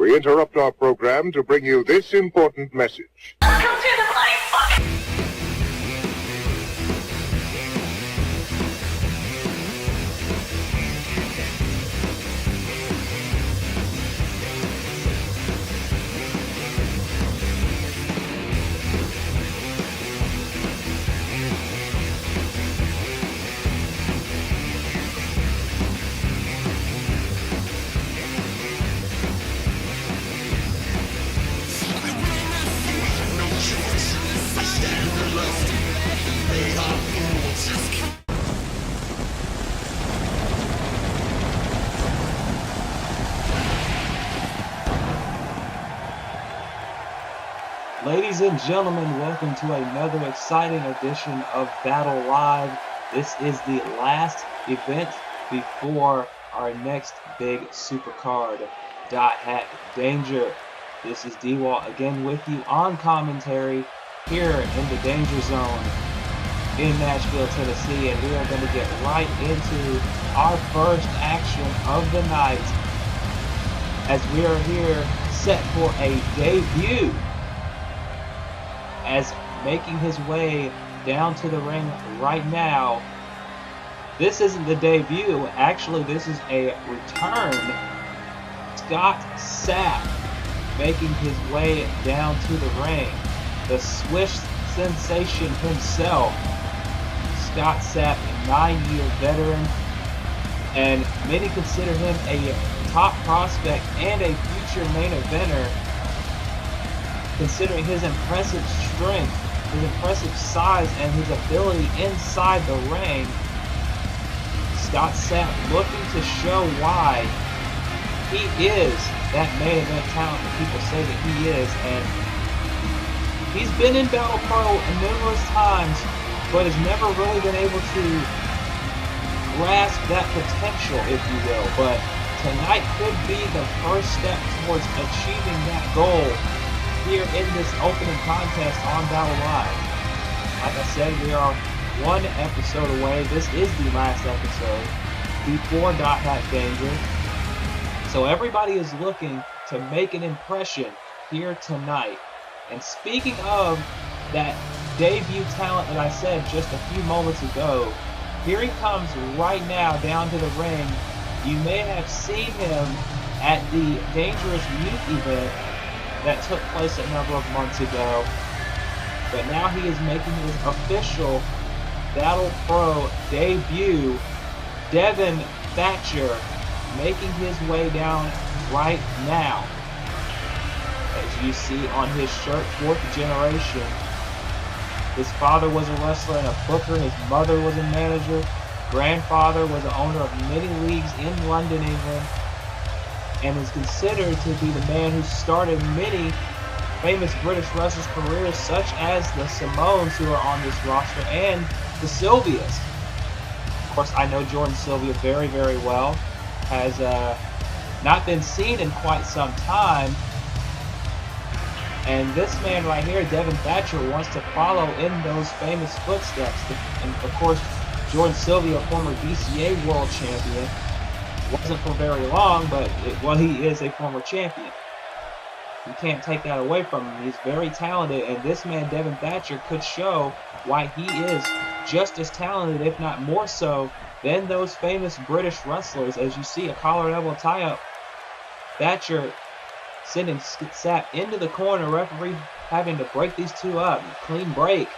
We interrupt our program to bring you this important message. Welcome to the life. Ladies and gentlemen, welcome to another exciting edition of Battle Live. This is the last event before our next big supercard, Dot Hack Danger. This is D-Walt again with you on commentary here in the Danger Zone in Nashville, Tennessee, and we are going to get right into our first action of the night as we are here set for a debut. As making his way down to the ring right now, this isn't the debut, actually this is a return. Scott Sapp making his way down to the ring. The Swish sensation himself, Scott Sapp, a 9-year veteran, and many consider him a top prospect and a future main eventer, considering his impressive strength, his impressive size, and his ability inside the ring. Scott Sapp looking to show why he is that main event talent that people say that he is. And he's been in Battle Pro numerous times, but has never really been able to grasp that potential, if you will. But tonight could be the first step towards achieving that goal here in this opening contest on Battle Live. Like I said, we are one episode away. This is the last episode before Dot Hack Danger. So everybody is looking to make an impression here tonight. And speaking of that debut talent that I said just a few moments ago, here he comes right now down to the ring. You may have seen him at the Dangerous Youth event that took place a number of months ago, but now he is making his official Battle Pro debut. Devin Thatcher making his way down right now. As you see on his shirt, 4th generation. His father was a wrestler and a booker. His mother was a manager. Grandfather was the owner of many leagues in London, England, and is considered to be the man who started many famous British wrestlers' careers, such as the Simones, who are on this roster, and the Sylvias. Of course, I know Jordan Sylvia very, very well. Has not been seen in quite some time. And this man right here, Devin Thatcher, wants to follow in those famous footsteps. And of course, Jordan Sylvia, former BCA world champion, wasn't for very long, but he is a former champion. You can't take that away from him. He's very talented, and this man, Devin Thatcher, could show why he is just as talented, if not more so, than those famous British wrestlers. As you see, a collar and elbow tie-up. Thatcher sending Sapp into the corner, referee having to break these two up. Clean break.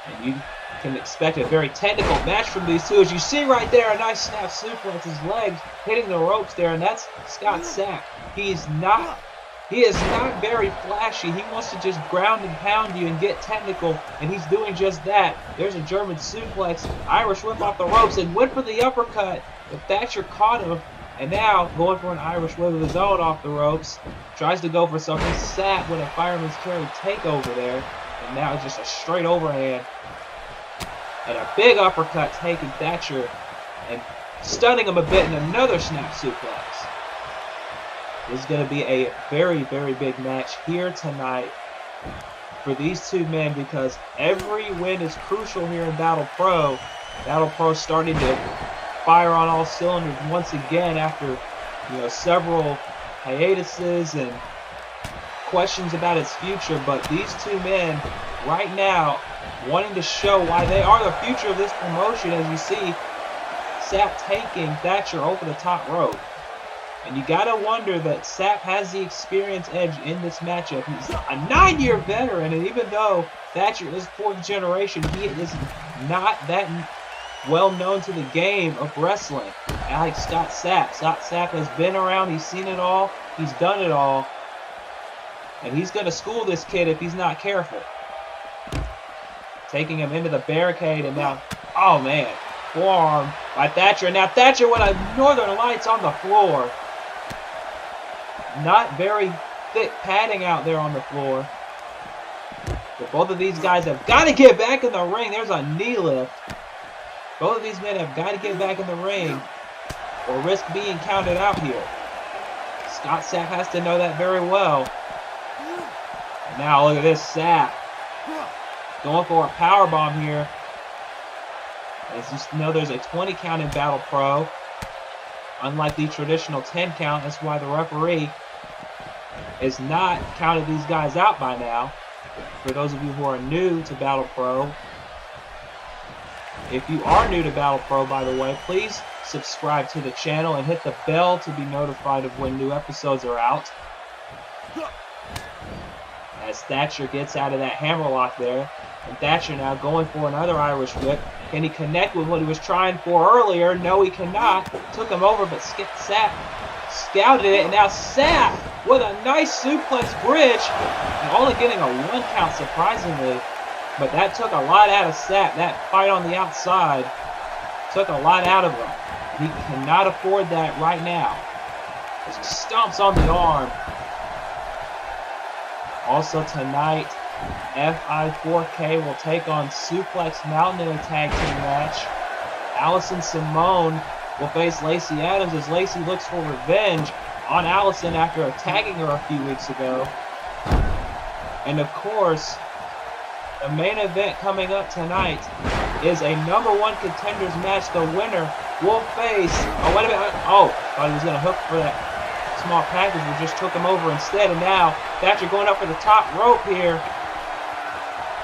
And you can expect a very technical match from these two. As you see right there, a nice snap suplex, his legs hitting the ropes there, and that's Scott Sapp. He is not very flashy. He wants to just ground and pound you and get technical, and he's doing just that. There's a German suplex, Irish whip off the ropes, and went for the uppercut, but Thatcher caught him, and now going for an Irish whip of his own off the ropes. Tries to go for something. Sapp with a fireman's carry takeover there, and now it's just a straight overhand. And a big uppercut taking Thatcher and stunning him a bit in another snap suplex. This is going to be a very, very big match here tonight for these two men, because every win is crucial here in Battle Pro. Battle Pro starting to fire on all cylinders once again after several hiatuses and questions about its future, but these two men right now wanting to show why they are the future of this promotion. As you see, Sapp taking Thatcher over the top rope. And you gotta wonder that Sapp has the experience edge in this matchup. He's a 9-year veteran, and even though Thatcher is 4th generation, he is not that well known to the game of wrestling. Like Scott Sapp. Scott Sapp has been around, he's seen it all, he's done it all. And he's gonna school this kid if he's not careful. Taking him into the barricade, and now, oh man, forearm by Thatcher. And now Thatcher with a Northern Lights on the floor. Not very thick padding out there on the floor. But both of these guys have got to get back in the ring. There's a knee lift. Both of these men have got to get back in the ring or risk being counted out here. Scott Sapp has to know that very well. And now look at this, Sapp going for a powerbomb here. As you know, there's a 20 count in Battle Pro. Unlike the traditional 10 count, that's why the referee has not counted these guys out by now. For those of you who are new to Battle Pro, if you are new to Battle Pro, by the way, please subscribe to the channel and hit the bell to be notified of when new episodes are out. As Thatcher gets out of that hammerlock there, and Thatcher now going for another Irish whip. Can he connect with what he was trying for earlier? No, he cannot. Took him over, but Sapp scouted it, and now Sapp with a nice suplex bridge, and only getting a 1 count surprisingly. But that took a lot out of Sapp. That fight on the outside took a lot out of him. He cannot afford that right now. As he stomps on the arm. Also tonight, FI4K will take on Suplex Mountain in a tag team match. Allison Simone will face Lacey Adams as Lacey looks for revenge on Allison after attacking her a few weeks ago. And of course, the main event coming up tonight is a #1 contenders match. The winner will face... Oh, wait a minute. Oh, thought he was going to hook for that small package. We just took him over instead. And now Thatcher going up for the top rope here.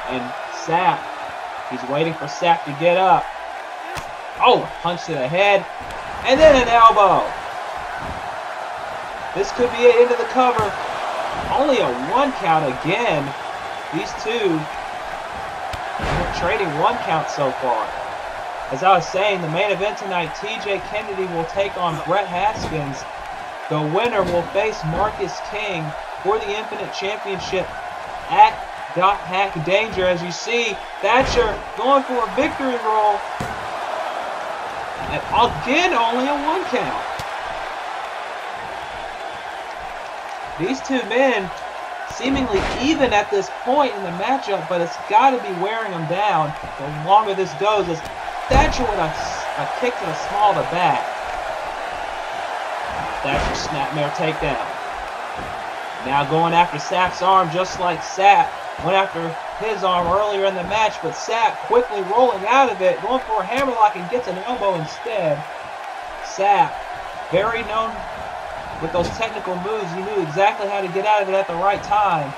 And Sapp, he's waiting for Sapp to get up. Oh, punch to the head. And then an elbow. This could be it into the cover. Only a 1 count again. These two are trading 1 count so far. As I was saying, the main event tonight, TJ Kennedy will take on Brett Haskins. The winner will face Marcus King for the Infinite Championship at Dot Hack Danger. As you see, Thatcher going for a victory roll. And again, only a 1 count. These two men seemingly even at this point in the matchup, but it's got to be wearing them down the longer this goes. As Thatcher with a kick to the small of the back. Thatcher snapmare takedown. Now going after Sapp's arm, just like Sapp went after his arm earlier in the match, but Sapp quickly rolling out of it, going for a hammerlock and gets an elbow instead. Sapp, very known with those technical moves, he knew exactly how to get out of it at the right time.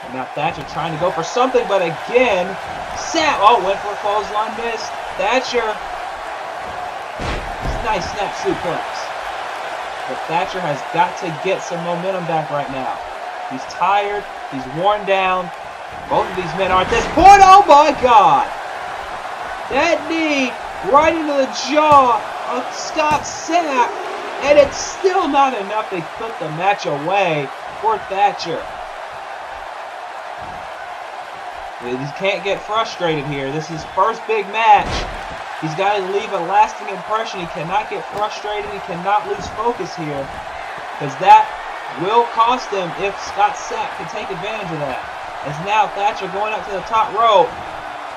And now Thatcher trying to go for something, but again, Sapp, went for a clothesline, missed. Thatcher, nice snap suplex. But Thatcher has got to get some momentum back right now. He's tired, he's worn down. Both of these men are at this point, oh my God! That knee right into the jaw of Scott Sapp, and it's still not enough to put the match away for Thatcher. He can't get frustrated here. This is his first big match. He's got to leave a lasting impression. He cannot get frustrated. He cannot lose focus here, because that will cost him if Scott Sapp can take advantage of that. As now Thatcher going up to the top rope,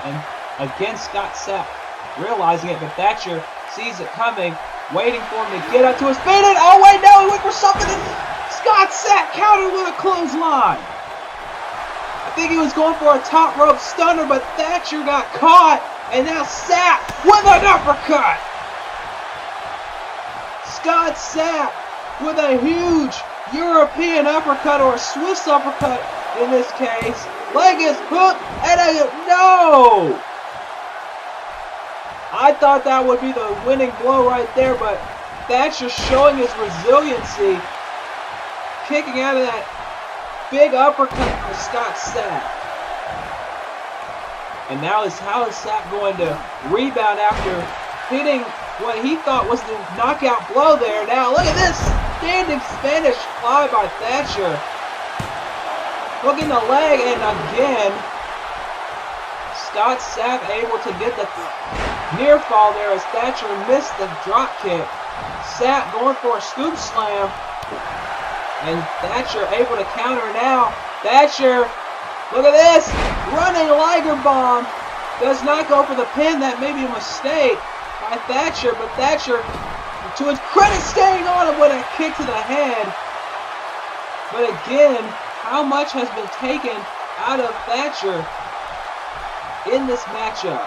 and again Scott Sapp realizing it, but Thatcher sees it coming, waiting for him to get up to his feet, and oh wait, no, he went for something, and Scott Sapp countered with a clothesline. I think he was going for a top rope stunner, but Thatcher got caught, and now Sapp with an uppercut. Scott Sapp with a huge European uppercut, or a Swiss uppercut in this case. Leg is hooked, and no! I thought that would be the winning blow right there, but Thatcher showing his resiliency, kicking out of that big uppercut for Scott Sapp. And now how is Sapp going to rebound after hitting what he thought was the knockout blow there? Now look at this standing Spanish fly by Thatcher. Hooking the leg, and again, Scott Sapp able to get the near fall there as Thatcher missed the drop kick. Sapp going for a scoop slam, and Thatcher able to counter now. Thatcher, look at this, running Liger bomb. Does not go for the pin. That may be a mistake by Thatcher, but Thatcher, to his credit, staying on him with a kick to the head. But again, how much has been taken out of Thatcher in this matchup?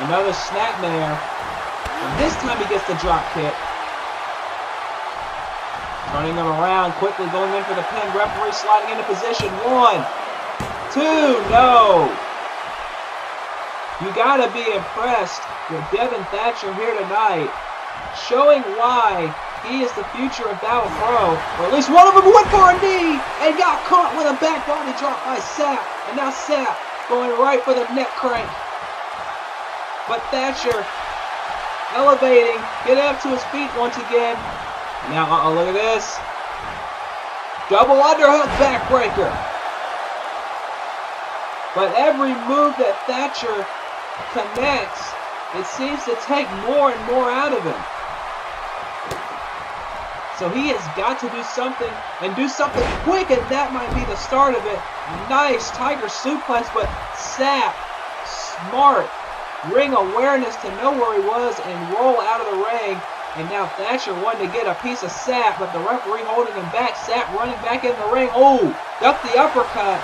Another snapmare, and this time he gets the drop kick. Turning him around, quickly going in for the pin. Referee sliding into position. 1, 2, no. You gotta be impressed with Devin Thatcher here tonight, showing why he is the future of Battle Pro. Or at least one of them went for a knee and got caught with a back body drop by Sapp. And now Sapp going right for the neck crank. But Thatcher elevating, getting up to his feet once again. Now, look at this. Double underhook backbreaker. But every move that Thatcher connects, it seems to take more and more out of him. So he has got to do something, and do something quick, and that might be the start of it. Nice Tiger suplex, but Sapp, smart, ring awareness to know where he was and roll out of the ring. And now Thatcher wanted to get a piece of Sapp, but the referee holding him back. Sapp running back in the ring. Oh, ducked the uppercut.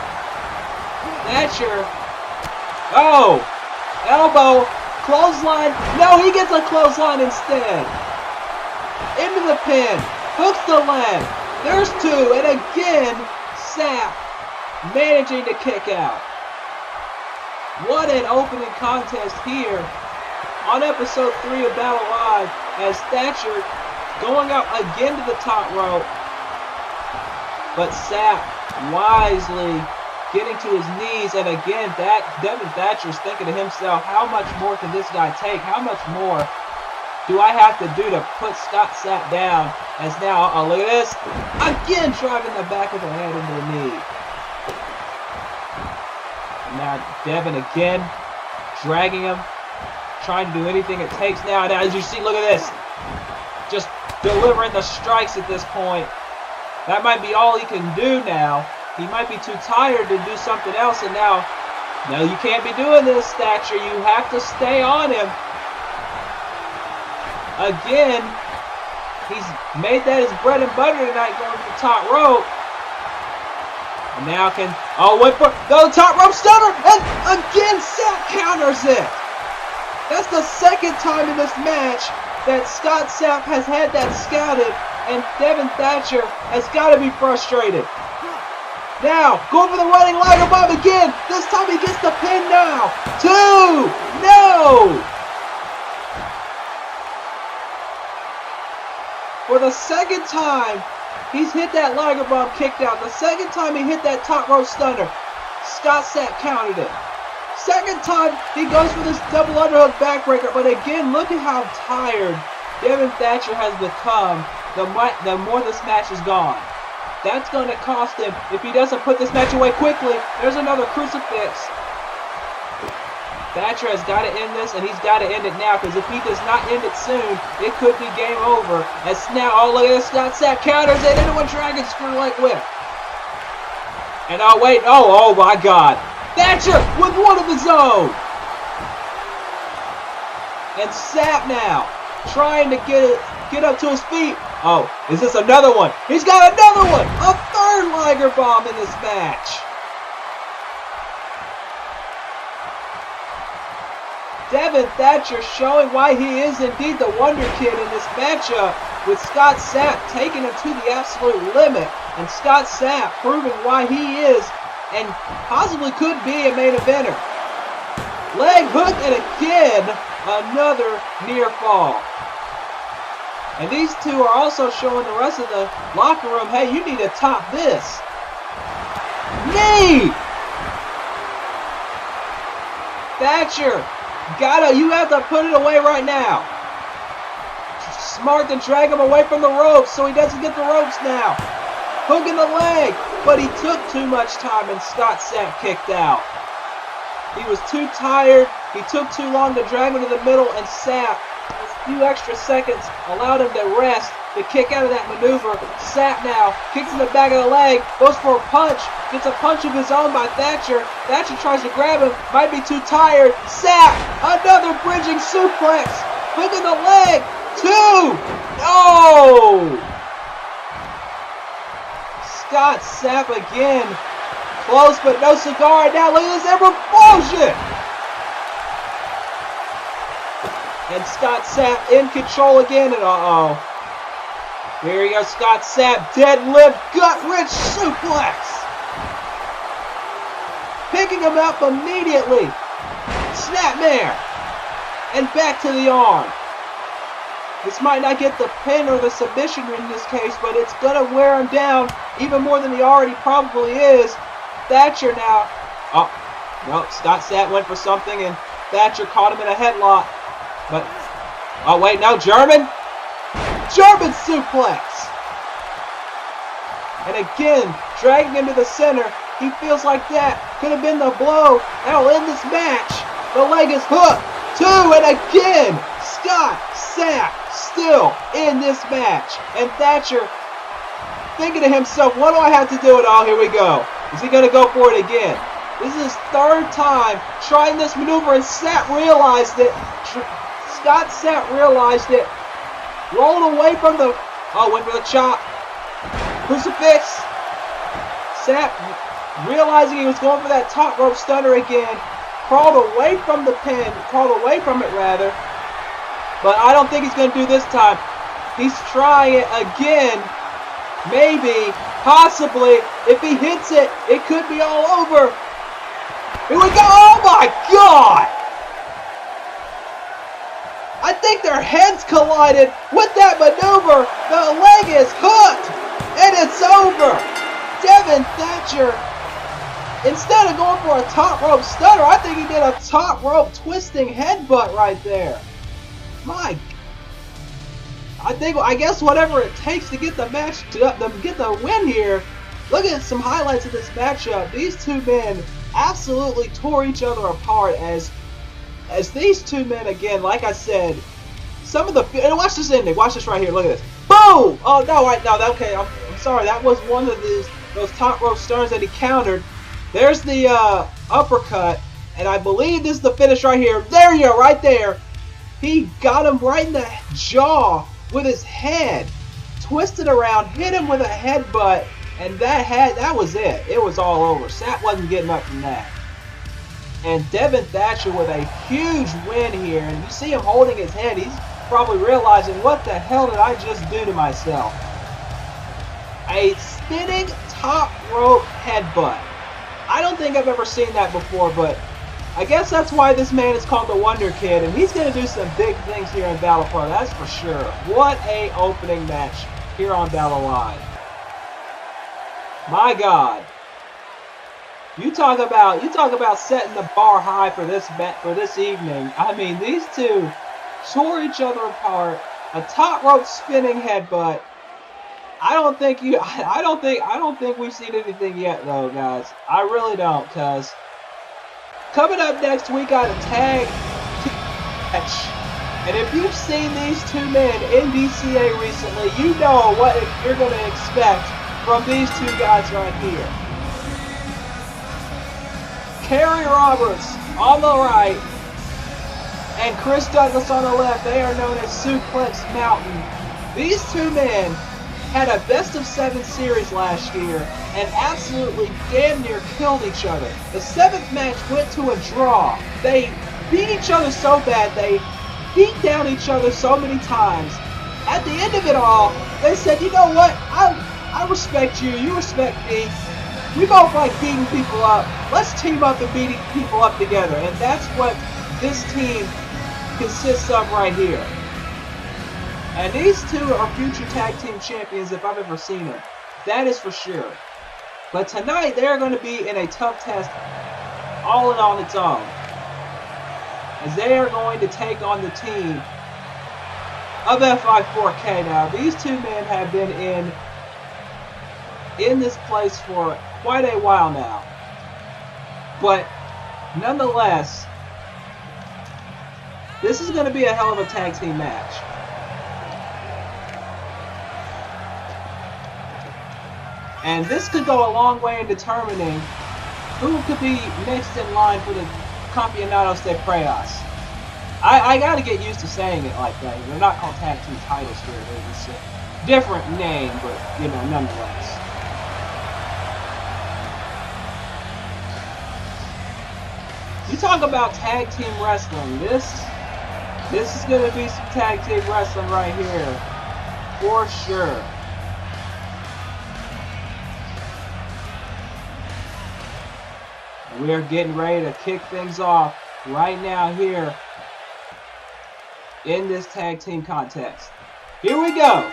Thatcher, oh, elbow, clothesline. No, he gets a clothesline instead. Into the pin. Hooks the leg. There's 2. And again, Sapp managing to kick out. What an opening contest here on episode 3 of Battle Live, as Thatcher going up again to the top rope. But Sapp wisely getting to his knees. And again, Devin Thatcher's thinking to himself, how much more can this guy take? How much more do I have to do to put Scott Sapp down? As now, look at this. Again, driving the back of the head into the knee. And now Devin again, dragging him, trying to do anything it takes now. And as you see, look at this. Just delivering the strikes at this point. That might be all he can do now. He might be too tired to do something else. And now, no, you can't be doing this, Thatcher. You have to stay on him. Again, he's made that his bread and butter tonight, going to the top rope. And now went for the top rope stunner, and again Sapp counters it. That's the second time in this match that Scott Sapp has had that scouted, and Devin Thatcher has got to be frustrated. Now, going for the running Liger bomb again. This time he gets the pin now. 2, no! For the second time, he's hit that Liger bomb, kicked out. The second time he hit that top rope stunner, Scott Sapp countered it. Second time, he goes for this double underhook backbreaker. But again, look at how tired Devin Thatcher has become the more this match is gone. That's going to cost him if he doesn't put this match away quickly. There's another crucifix. Thatcher has got to end this, and he's got to end it now, because if he does not end it soon, it could be game over. As now, look at this, Scott Sapp counters it into a dragon screw leg whip. And wait, oh my God. Thatcher with one of his own. And Sapp now trying to get up to his feet. Oh, is this another one? He's got another one. A third Liger bomb in this match. Devin Thatcher showing why he is indeed the Wonder Kid in this matchup. with Scott Sapp taking him to the absolute limit, and Scott Sapp proving why he is and possibly could be a main eventer. Leg hook, and again, another near fall. And these two are also showing the rest of the locker room, hey, you need to top this. Knee! Thatcher, you have to put it away right now. Smart to drag him away from the ropes so he doesn't get the ropes now. Hook in the leg, but he took too much time and Scott Sapp kicked out. He was too tired, he took too long to drag him to the middle, and Sapp, a few extra seconds, allowed him to rest, to kick out of that maneuver. Sapp now kicks in the back of the leg, goes for a punch, gets a punch of his own by Thatcher. Thatcher tries to grab him, might be too tired. Sapp, another bridging suplex, hook in the leg, 2! No! Scott Sapp again. Close, but no cigar. Now look at this explosion! And Scott Sapp in control again. And here he goes, Scott Sapp. Deadlift, gut-wrench suplex. Picking him up immediately. Snapmare. And back to the arm. This might not get the pin or the submission in this case, but it's going to wear him down even more than he already probably is. Thatcher now. Oh, no, Scott Sapp went for something, and Thatcher caught him in a headlock. But, oh wait, no, German suplex. And again, dragging him to the center. He feels like that could have been the blow that'll end this match. The leg is hooked. 2, and again, Scott Sapp still in this match. And Thatcher thinking to himself, what do I have to do at all? Here we go. Is he going to go for it again? This is his 3rd time trying this maneuver, and Sapp realized it. Scott Sapp realized it. Rolled away from the... Oh, went for the chop. Crucifix. Sapp, realizing he was going for that top rope stunner again, crawled away from the pin. Crawled away from it, rather. But I don't think he's going to do this time. He's trying it again. Maybe, possibly, if he hits it, it could be all over. Here we go. Oh my God! I think their heads collided with that maneuver. The leg is hooked, and it's over. Devin Thatcher, instead of going for a top rope stunner, I think he did a top rope twisting headbutt right there. My, I guess whatever it takes to get the match, to get the win here. Look at some highlights of this matchup. These two men absolutely tore each other apart as these two men, again, like I said, some of the, and watch this ending, watch this right here, look at this. Boom! Oh, no, okay, I'm sorry, that was one of those top rope stunners that he countered. There's the uppercut, and I believe this is the finish right here. There you go, right there. He got him right in the jaw with his head, twisted around, hit him with a headbutt, and that was it. It was all over. Sapp wasn't getting up from that. And Devin Thatcher with a huge win here, and you see him holding his head. He's probably realizing, what the hell did I just do to myself? A spinning top rope headbutt. I don't think I've ever seen that before, but I guess that's why this man is called the Wonder Kid, and he's going to do some big things here in Battle Pro, that's for sure. What a opening match here on Battle Live. My God. You talk about setting the bar high for this evening. I mean, these two tore each other apart. A top rope spinning headbutt. I don't think we've seen anything yet, though, guys. I really don't, cause coming up next, we got a tag match. And if you've seen these two men in DCA recently, you know what you're going to expect from these two guys right here. Kerry Roberts on the right and Chris Douglas on the left. They are known as Suplex Mountain. These two men had a best-of-7 series last year and absolutely damn near killed each other. The 7th match went to a draw. They beat each other so bad, they beat down each other so many times. at the end of it all, they said, you know what? I respect you. You respect me. We both like beating people up. Let's team up and beating people up together. And that's what this team consists of right here. And these two are future tag team champions if I've ever seen them. That is for sure. But tonight, they're going to be in a tough test all in on its own. As they are going to take on the team of Fi4K. Now, these two men have been in this place for quite a while now. But nonetheless, this is going to be a hell of a tag team match. And this could go a long way in determining who could be next in line for the Campeonatos de Preyas. I gotta get used to saying it like that. They're not called tag team titles here. They're just a different name, but, you know, nonetheless. You talk about tag team wrestling. This is gonna be some tag team wrestling right here. For sure. We are getting ready to kick things off right now here in this tag team contest. Here we go.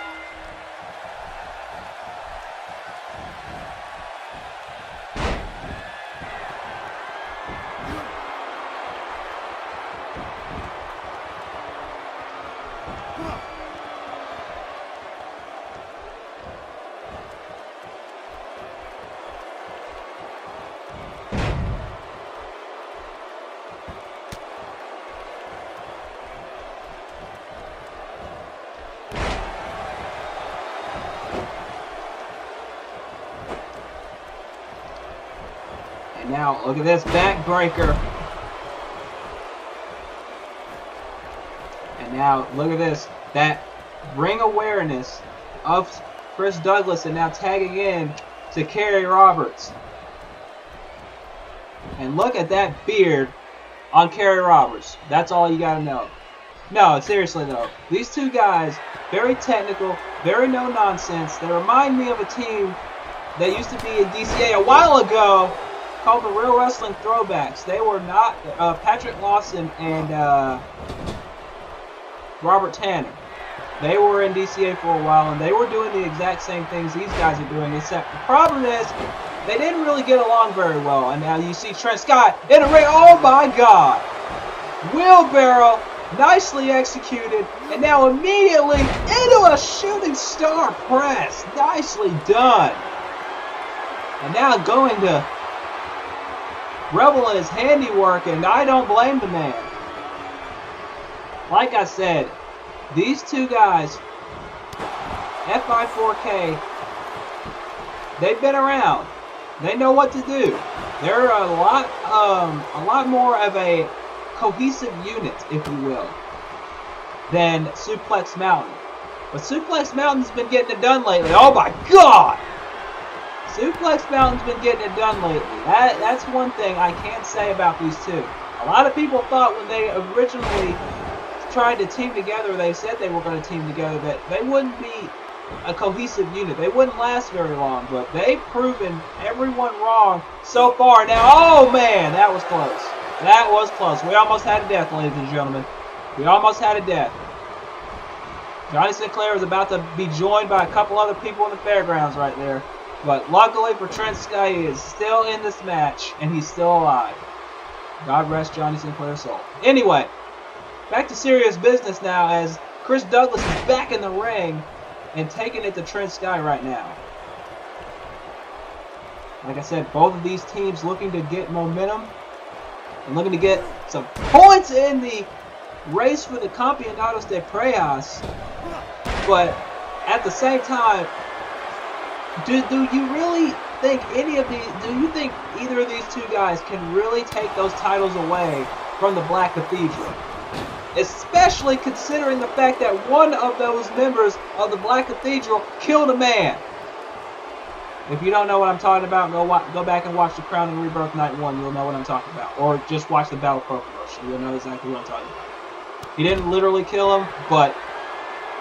And now, look at this backbreaker. And now, look at this. That ring awareness of Chris Douglas and now tagging in to Kerry Roberts. And look at that beard on Kerry Roberts. That's all you gotta know. No, seriously though. These two guys, very technical, very no-nonsense. They remind me of a team that used to be in DCA a while ago called the Real Wrestling Throwbacks. They were not Patrick Lawson and Robert Tanner. They were in DCA for a while, and they were doing the exact same things these guys are doing, except the problem is they didn't really get along very well. And now you see Trent Scott in a ring. Oh my God! Wheelbarrow, nicely executed, and now immediately into a shooting star press. Nicely done. And now going to revel in his handiwork, and I don't blame the man. Like I said, these two guys, Fi4K, they've been around. They know what to do. They're a lot more of a cohesive unit, if you will, than Suplex Mountain. But Suplex Mountain's been getting it done lately. Oh my God! Suplex Mountain's been getting it done lately. That's one thing I can say about these two. A lot of people thought when they originally tried to team together, they said they were going to team together, that they wouldn't be a cohesive unit. They wouldn't last very long, but they've proven everyone wrong so far. Now, oh man, that was close. That was close. We almost had a death, ladies and gentlemen. We almost had a death. Johnny Sinclair is about to be joined by a couple other people in the fairgrounds right there. But luckily for Trent Scott, he is still in this match, and he's still alive. God rest Johnny Sinclair's soul. Anyway, back to serious business now, as Chris Douglas is back in the ring and taking it to Trent Scott right now. Like I said, both of these teams looking to get momentum and looking to get some points in the race for the Campeonatos de Preyas. But at the same time, do you really think do you think either of these two guys can really take those titles away from the Black Cathedral? Especially considering the fact that one of those members of the Black Cathedral killed a man. If you don't know what I'm talking about, go back and watch the Crown and Rebirth Night 1. You'll know what I'm talking about. Or just watch the Battle Pro promotion. You'll know exactly what I'm talking about. He didn't literally kill him, but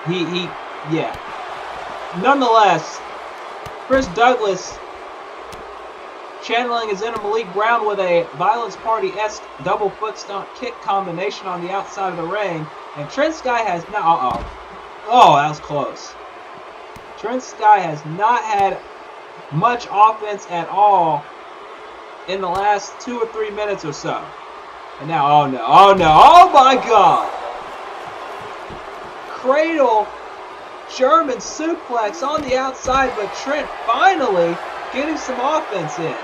Yeah. Nonetheless, Chris Douglas channeling his inner Malik Brown with a Violence Party-esque double foot stomp kick combination on the outside of the ring. And Trent Sky has not... Oh, that was close. Trent Sky has not had much offense at all in the last 2 or 3 minutes or so. And now, oh no, oh my God! Cradle German suplex on the outside, but Trent finally getting some offense in.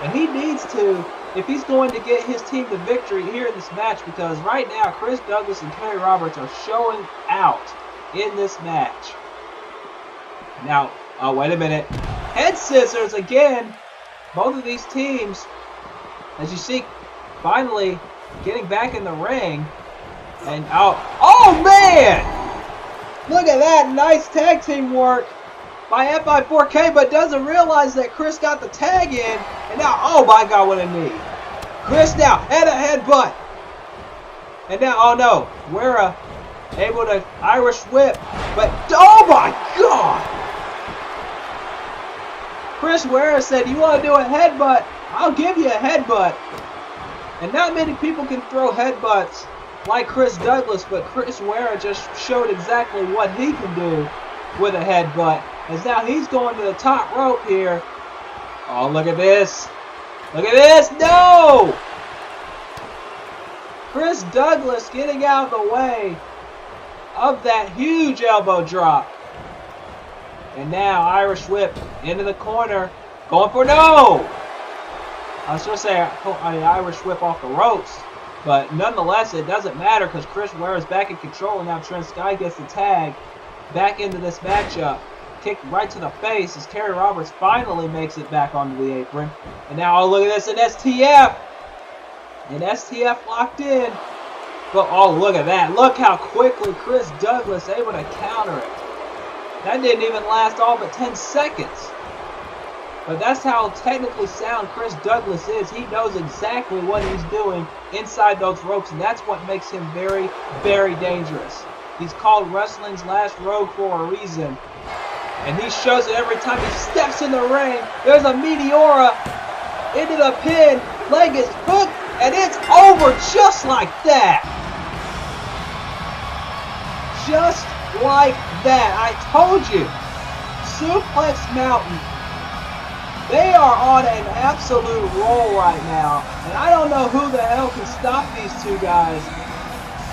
And he needs to, if he's going to get his team the victory here in this match, because right now Chris Douglas and Kerry Roberts are showing out in this match. Now, oh, wait a minute. Head scissors again. Both of these teams, as you see, finally getting back in the ring. And oh man! Look at that nice tag team work by FI4K, but doesn't realize that Chris got the tag in. And now, oh my God, what a knee. Chris now, and a headbutt. And now, oh no, Wera able to Irish whip, but oh my God! Chris Wera said, you want to do a headbutt? I'll give you a headbutt. And not many people can throw headbutts like Chris Douglas, but Chris Wera just showed exactly what he can do with a headbutt. As now he's going to the top rope here. Oh, look at this. Look at this. No! Chris Douglas getting out of the way of that huge elbow drop. And now Irish whip into the corner. Going for no! I was going to say Irish whip off the ropes. But nonetheless, it doesn't matter because Chris Ware is back in control. And now Trent Sky gets the tag back into this matchup. Kicked right to the face as Kerry Roberts finally makes it back onto the apron. And now, oh, look at this, an STF. An STF locked in. But, oh, look at that. Look how quickly Chris Douglas able to counter it. That didn't even last all but 10 seconds. But that's how technically sound Chris Douglas is. He knows exactly what he's doing inside those ropes, and that's what makes him very, very dangerous. He's called wrestling's last rogue for a reason. And he shows it every time he steps in the ring. There's a Meteora into the pin. Leg is hooked, and it's over just like that. Just like that. I told you. Suplex Mountain. They are on an absolute roll right now. And I don't know who the hell can stop these two guys.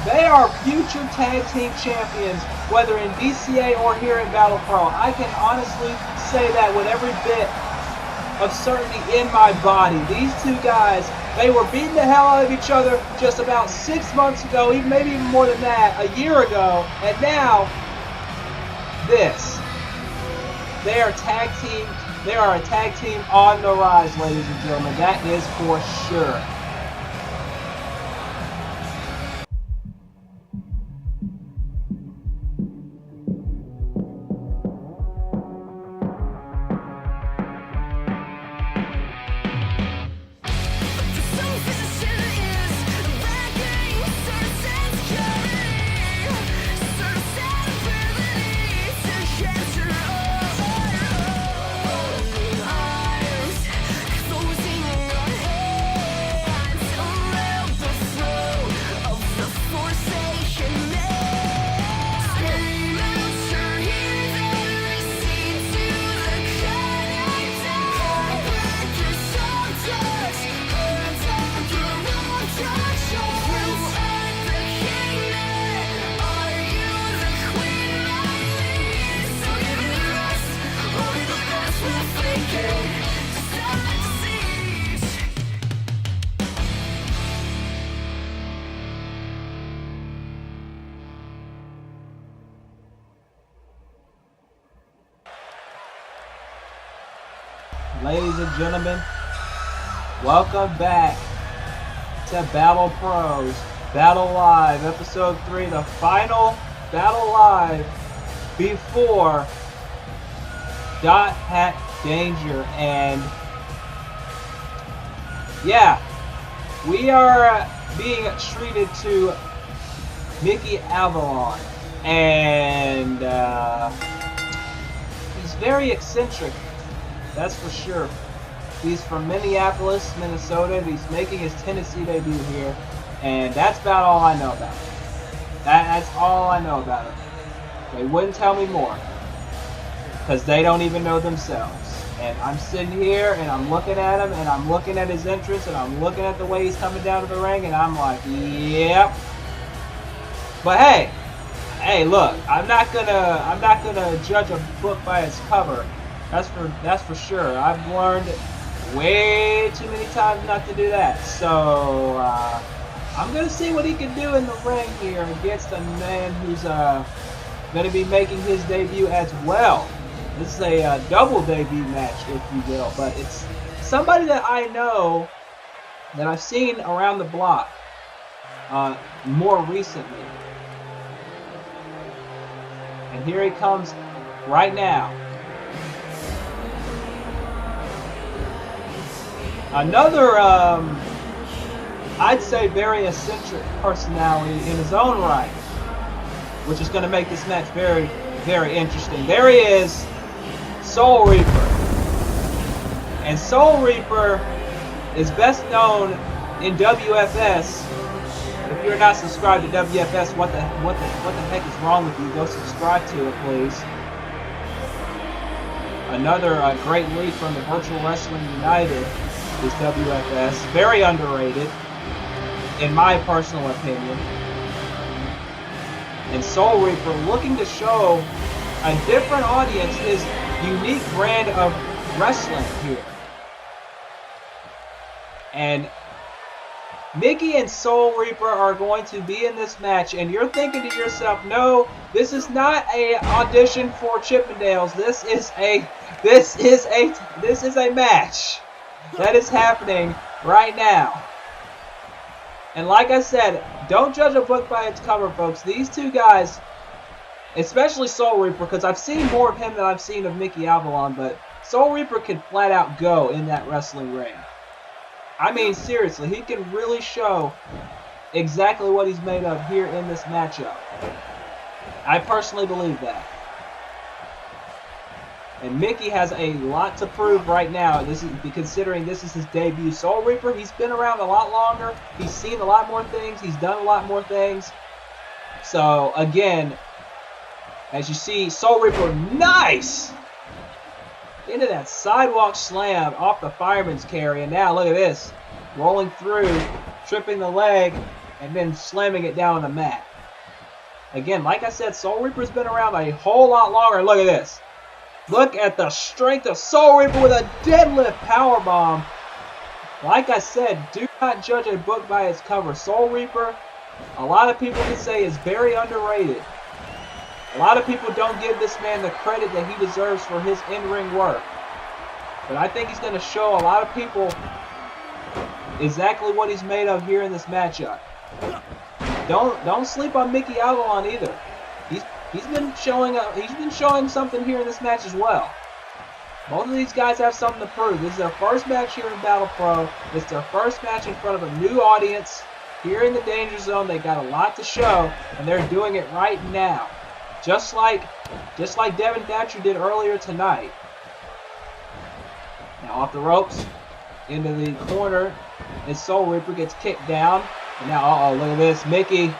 They are future tag team champions, whether in BCA or here in Battle Pro. I can honestly say that with every bit of certainty in my body. These two guys, they were beating the hell out of each other just about 6 months ago, maybe even more than that, a year ago. And now, this. They are tag team. They are a tag team on the rise, ladies and gentlemen. That is for sure. Ladies and gentlemen, welcome back to Battle Pros, Battle Live, Episode 3, the final Battle Live before Dot Hat Danger. And yeah, we are being treated to Mickey Avalon. And he's very eccentric, that's for sure. He's from Minneapolis, Minnesota. He's making his Tennessee debut here, and that's about all I know about him. That's all I know about him. They wouldn't tell me more, because they don't even know themselves. And I'm sitting here, and I'm looking at him, and I'm looking at his entrance, and I'm looking at the way he's coming down to the ring, and I'm like, yep. But hey, look, I'm not gonna judge a book by its cover. That's for sure. I've learned way too many times not to do that. So I'm gonna see what he can do in the ring here against a man who's gonna be making his debut as well. This is a double debut match, if you will, but it's somebody that I know that I've seen around the block more recently. And here he comes right now. Another, I'd say, very eccentric personality in his own right, which is going to make this match very, very interesting. There he is, Soul Reaper. And Soul Reaper is best known in WFS. If you're not subscribed to WFS, what the heck is wrong with you? Go subscribe to it, please. Another great lead from the Virtual Wrestling United is WFS. Very underrated, in my personal opinion. And Soul Reaper looking to show a different audience his unique brand of wrestling here. And Mickey and Soul Reaper are going to be in this match, and you're thinking to yourself, no, this is not a audition for Chippendales. This is a match that is happening right now. And like I said, don't judge a book by its cover, folks. These two guys, especially Soul Reaper, because I've seen more of him than I've seen of Mickey Avalon, but Soul Reaper can flat out go in that wrestling ring. I mean, seriously, he can really show exactly what he's made of here in this matchup. I personally believe that. And Mickey has a lot to prove right now. This is considering this is his debut. Soul Reaper, he's been around a lot longer. He's seen a lot more things. He's done a lot more things. So, again, as you see, Soul Reaper, nice! Into that sidewalk slam off the fireman's carry. And now, look at this. Rolling through, tripping the leg, and then slamming it down on the mat. Again, like I said, Soul Reaper's been around a whole lot longer. Look at this. Look at the strength of Soul Reaper with a deadlift powerbomb. Like I said, do not judge a book by its cover. Soul Reaper, a lot of people can say, is very underrated. A lot of people don't give this man the credit that he deserves for his in-ring work. But I think he's going to show a lot of people exactly what he's made of here in this matchup. Don't sleep on Mickey Avalon either. He's been showing something here in this match as well. Both of these guys have something to prove. This is their first match here in Battle Pro. It's their first match in front of a new audience here in the Danger Zone. They got a lot to show, and they're doing it right now. Just like Devin Thatcher did earlier tonight. Now off the ropes, into the corner, and Soul Reaper gets kicked down. And now, look at this, Mickey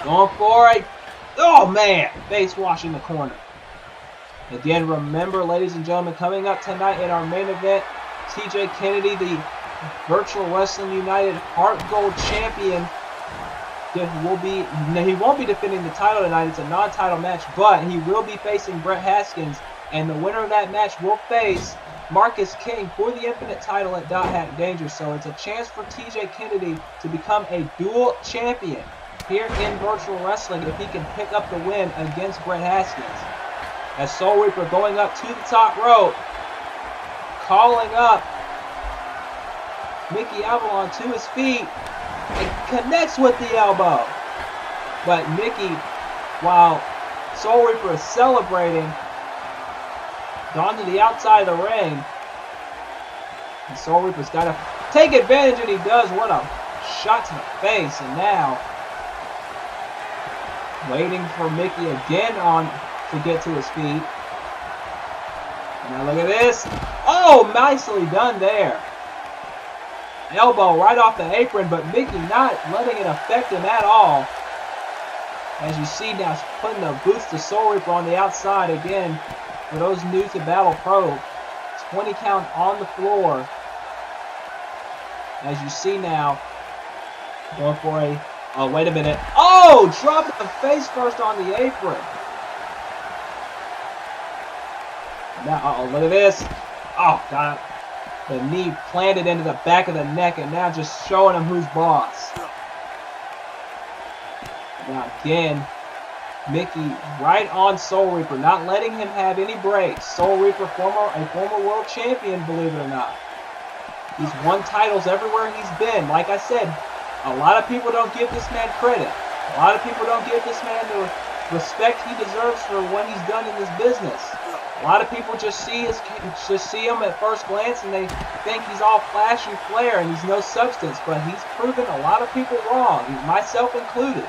going for it. Oh man, face wash in the corner. Again, remember, ladies and gentlemen, coming up tonight in our main event, TJ Kennedy, the Virtual Wrestling United Heart Gold Champion, he won't be defending the title tonight. It's a non-title match, but he will be facing Brett Haskins, and the winner of that match will face Marcus King for the Infinite title at Dot Hack Danger. So it's a chance for TJ Kennedy to become a dual champion here in Virtual Wrestling if he can pick up the win against Brett Haskins. As Soul Reaper going up to the top rope, calling up Mickey Avalon to his feet, and connects with the elbow. But Mickey, while Soul Reaper is celebrating, gone to the outside of the ring. And Soul Reaper's got to take advantage, and he does. What a shot to the face. And now Waiting for Mickey again to get to his feet. Now look at this. Oh, nicely done there. Elbow right off the apron, but Mickey not letting it affect him at all. As you see now, he's putting the boots to Soul Reaper on the outside again. For those new to Battle Pro, 20 count on the floor. As you see now, going for a, oh, wait a minute. Oh, dropping the face first on the apron. Now, look at this. Oh, God. The knee planted into the back of the neck, and now just showing him who's boss. Now, again, Mickey right on Soul Reaper, not letting him have any breaks. Soul Reaper, a former world champion, believe it or not. He's won titles everywhere he's been. Like I said, a lot of people don't give this man credit. A lot of people don't give this man the respect he deserves for what he's done in this business. A lot of people just see him at first glance and they think he's all flash and flare and he's no substance. But he's proven a lot of people wrong, myself included.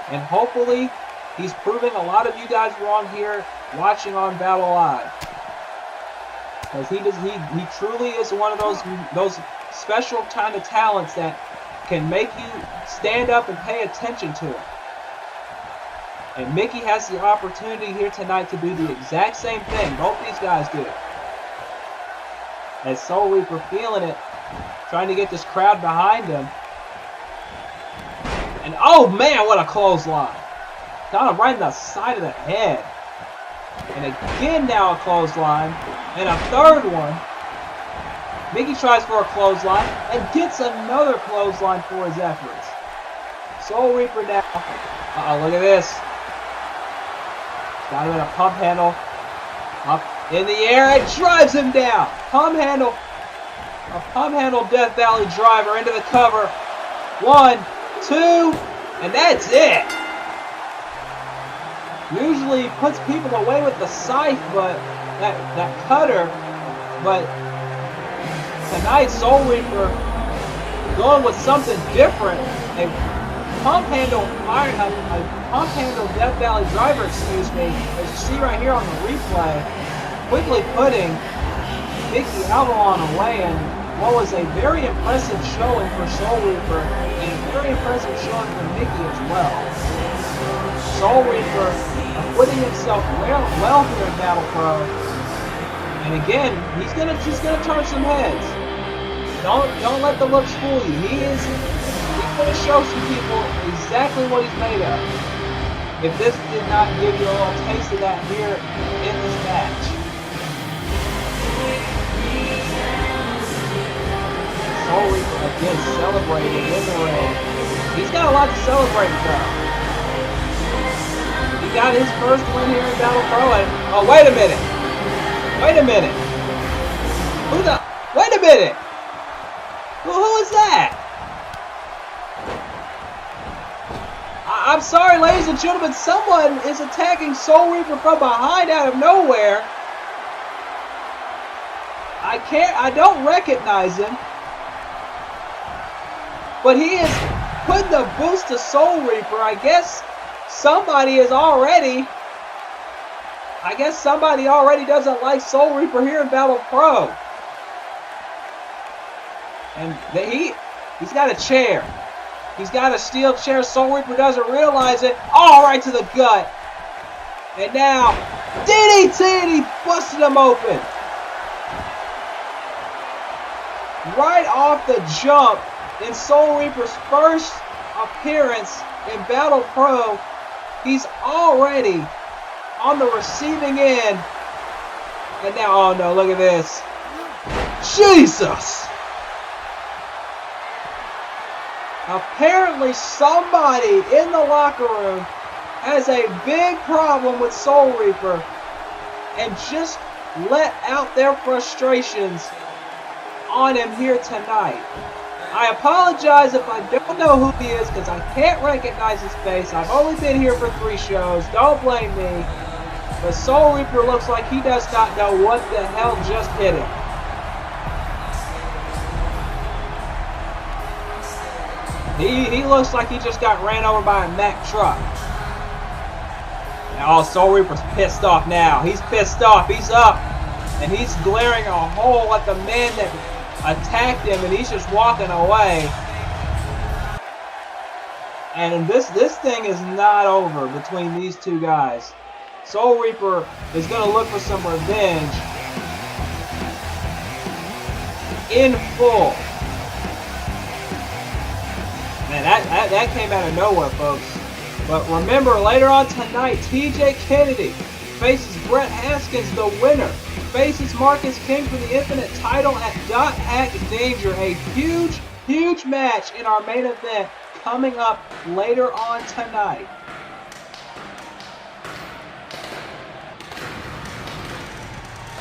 And hopefully, he's proving a lot of you guys wrong here watching on Battle Live. Because he truly is one of those special kind of talents that can make you stand up and pay attention to him. And Mickey has the opportunity here tonight to do the exact same thing. Both these guys do. As Soul Reaper feeling it, trying to get this crowd behind him. And oh man, what a clothesline. Got him right in the side of the head. And again now a clothesline. And a third one. Mickey tries for a clothesline and gets another clothesline for his efforts. Soul Reaper now. Uh-oh, look at this. Got him in a pump handle. Up in the air and drives him down. A pump handle Death Valley driver into the cover. 1, 2, and that's it. Usually puts people away with the scythe, but that cutter. But tonight, Soul Reaper going with something different. A pump handle Death Valley driver, excuse me, as you see right here on the replay, quickly putting Mickey Avalon away, and what was a very impressive showing for Soul Reaper, and a very impressive showing for Mickey as well. Soul Reaper acquitting himself well here in Battle Pro, and again, he's just gonna turn some heads. Don't let the looks fool you. He's going to show some people exactly what he's made of. If this did not give you a little taste of that here in this match. Soul Reaper again celebrating in the ring. He's got a lot to celebrate though. He got his first win here in Battle Pro and oh wait a minute. Wait a minute. Wait a minute. Who is that? I'm sorry, ladies and gentlemen, someone is attacking Soul Reaper from behind out of nowhere. I don't recognize him. But he is putting the boost to Soul Reaper. I guess somebody already doesn't like Soul Reaper here in Battle Pro. And he's got a chair. He's got a steel chair. Soul Reaper doesn't realize it. All right to the gut. And now, DDT, and he busted him open. Right off the jump, in Soul Reaper's first appearance in Battle Pro, he's already on the receiving end. And now, oh no, look at this. Jesus! Apparently somebody in the locker room has a big problem with Soul Reaper and just let out their frustrations on him here tonight. I apologize if I don't know who he is because I can't recognize his face. I've only been here for 3 shows. Don't blame me. But Soul Reaper looks like he does not know what the hell just hit him. He looks like he just got ran over by a Mack truck. Oh, Soul Reaper's pissed off now. He's pissed off. He's up. And he's glaring a hole at the man that attacked him, and he's just walking away. And this thing is not over between these two guys. Soul Reaper is going to look for some revenge in full. Man, that came out of nowhere, folks. But remember, later on tonight, TJ Kennedy faces Brett Haskins, the winner. Faces Marcus King for the Infinite title at Dot Hack Danger. A huge, huge match in our main event coming up later on tonight.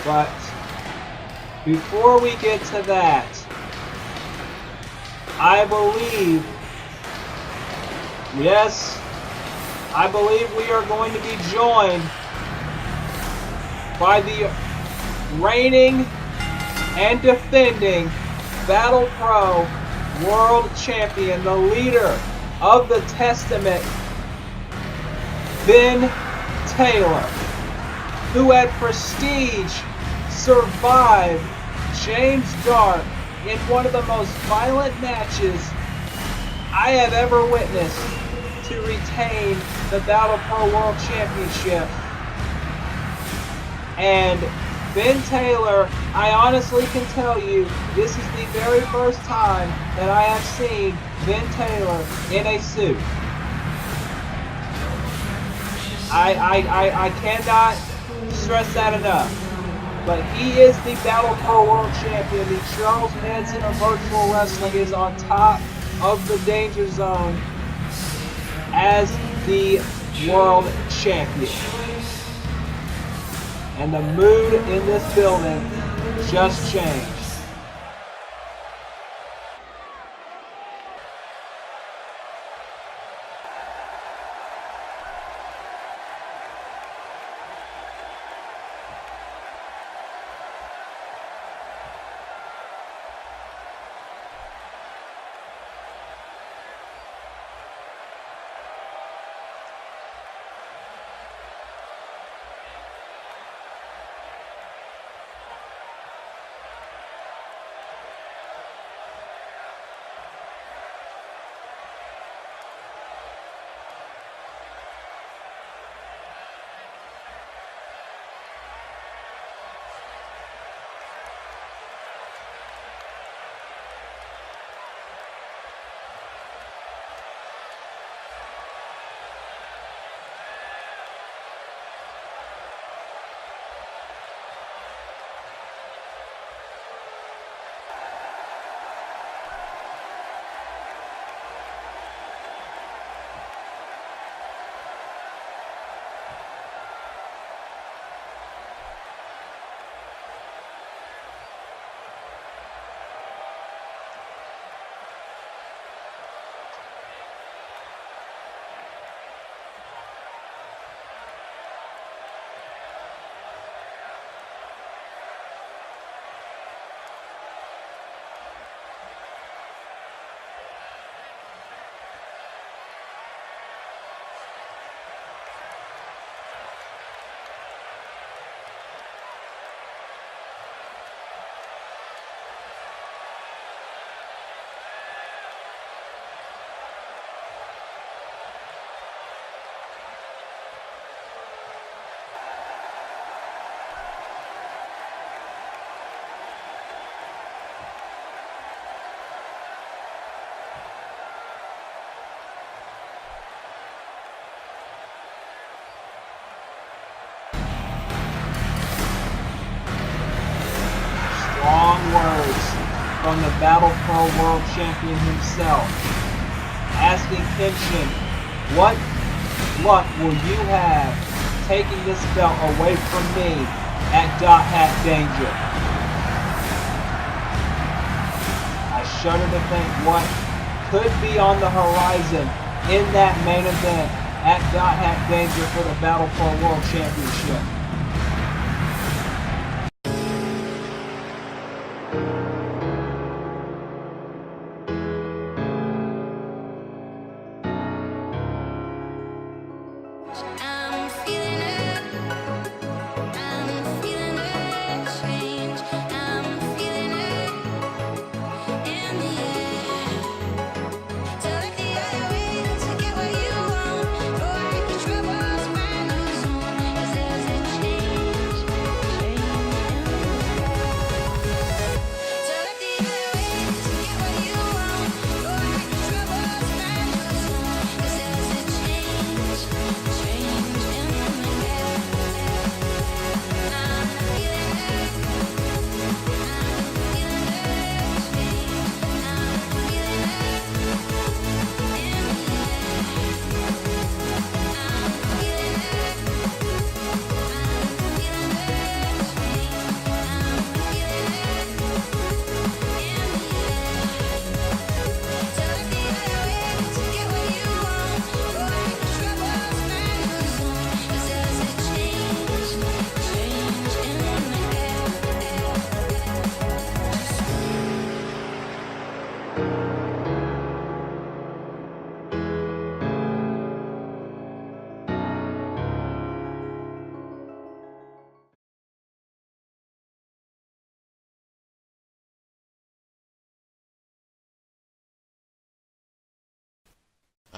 But before we get to that, I believe, yes, I believe we are going to be joined by the reigning and defending Battle Pro World Champion, the leader of the Testament, Ben Taylor, who at Prestige survived James Dark in one of the most violent matches I have ever witnessed to retain the Battle Pro World Championship. And Ben Taylor, I honestly can tell you, this is the very first time that I have seen Ben Taylor in a suit. I cannot stress that enough. But he is the Battle Pro World Champion. The Charles Manson of virtual wrestling is on top of the Danger Zone as the World Champion. And the mood in this building just changed. Strong words from the Battle Pro World Champion himself, asking Kenshin, what luck will you have taking this belt away from me at Dot Hack Danger? I shudder to think what could be on the horizon in that main event at Dot Hack Danger for the Battle Pro World Championship.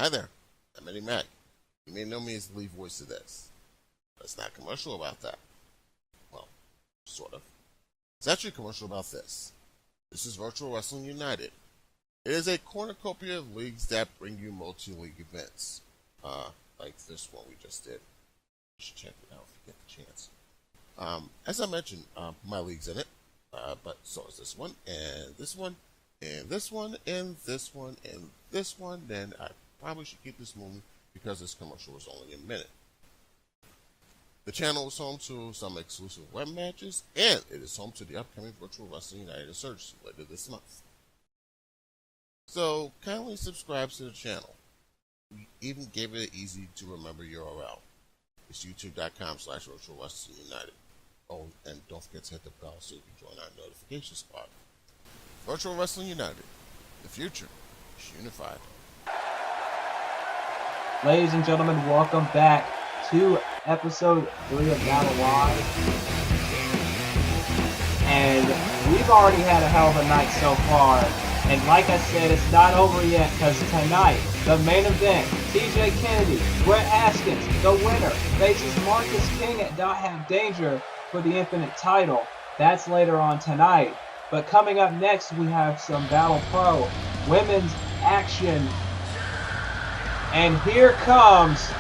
Hi there, I'm Eddie Mack. You may know me as the lead voice of this. But it's not commercial about that. Well, sort of. It's actually a commercial about this. This is Virtual Wrestling United. It is a cornucopia of leagues that bring you multi-league events. Like this one we just did. You should check it out if you get the chance. As I mentioned, my league's in it. But so is this one, and this one, and this one, and this one, and this one. Then I probably should keep this moving because this commercial was only a minute. The channel is home to some exclusive web matches, and it is home to the upcoming Virtual Wrestling United Insurgency later this month. So kindly subscribe to the channel. We even gave it an easy to remember URL. It's youtube.com/Virtual Wrestling United. Oh, and don't forget to hit the bell so you can join our notification squad. Virtual Wrestling United. The future is unified. Ladies and gentlemen, welcome back to episode 3 of Battle Live. And we've already had a hell of a night so far. And like I said, it's not over yet because tonight, the main event, TJ Kennedy, Brett Haskins, the winner, faces Marcus King at Not Have Danger for the Infinite title. That's later on tonight. But coming up next, we have some Battle Pro women's action. And here comes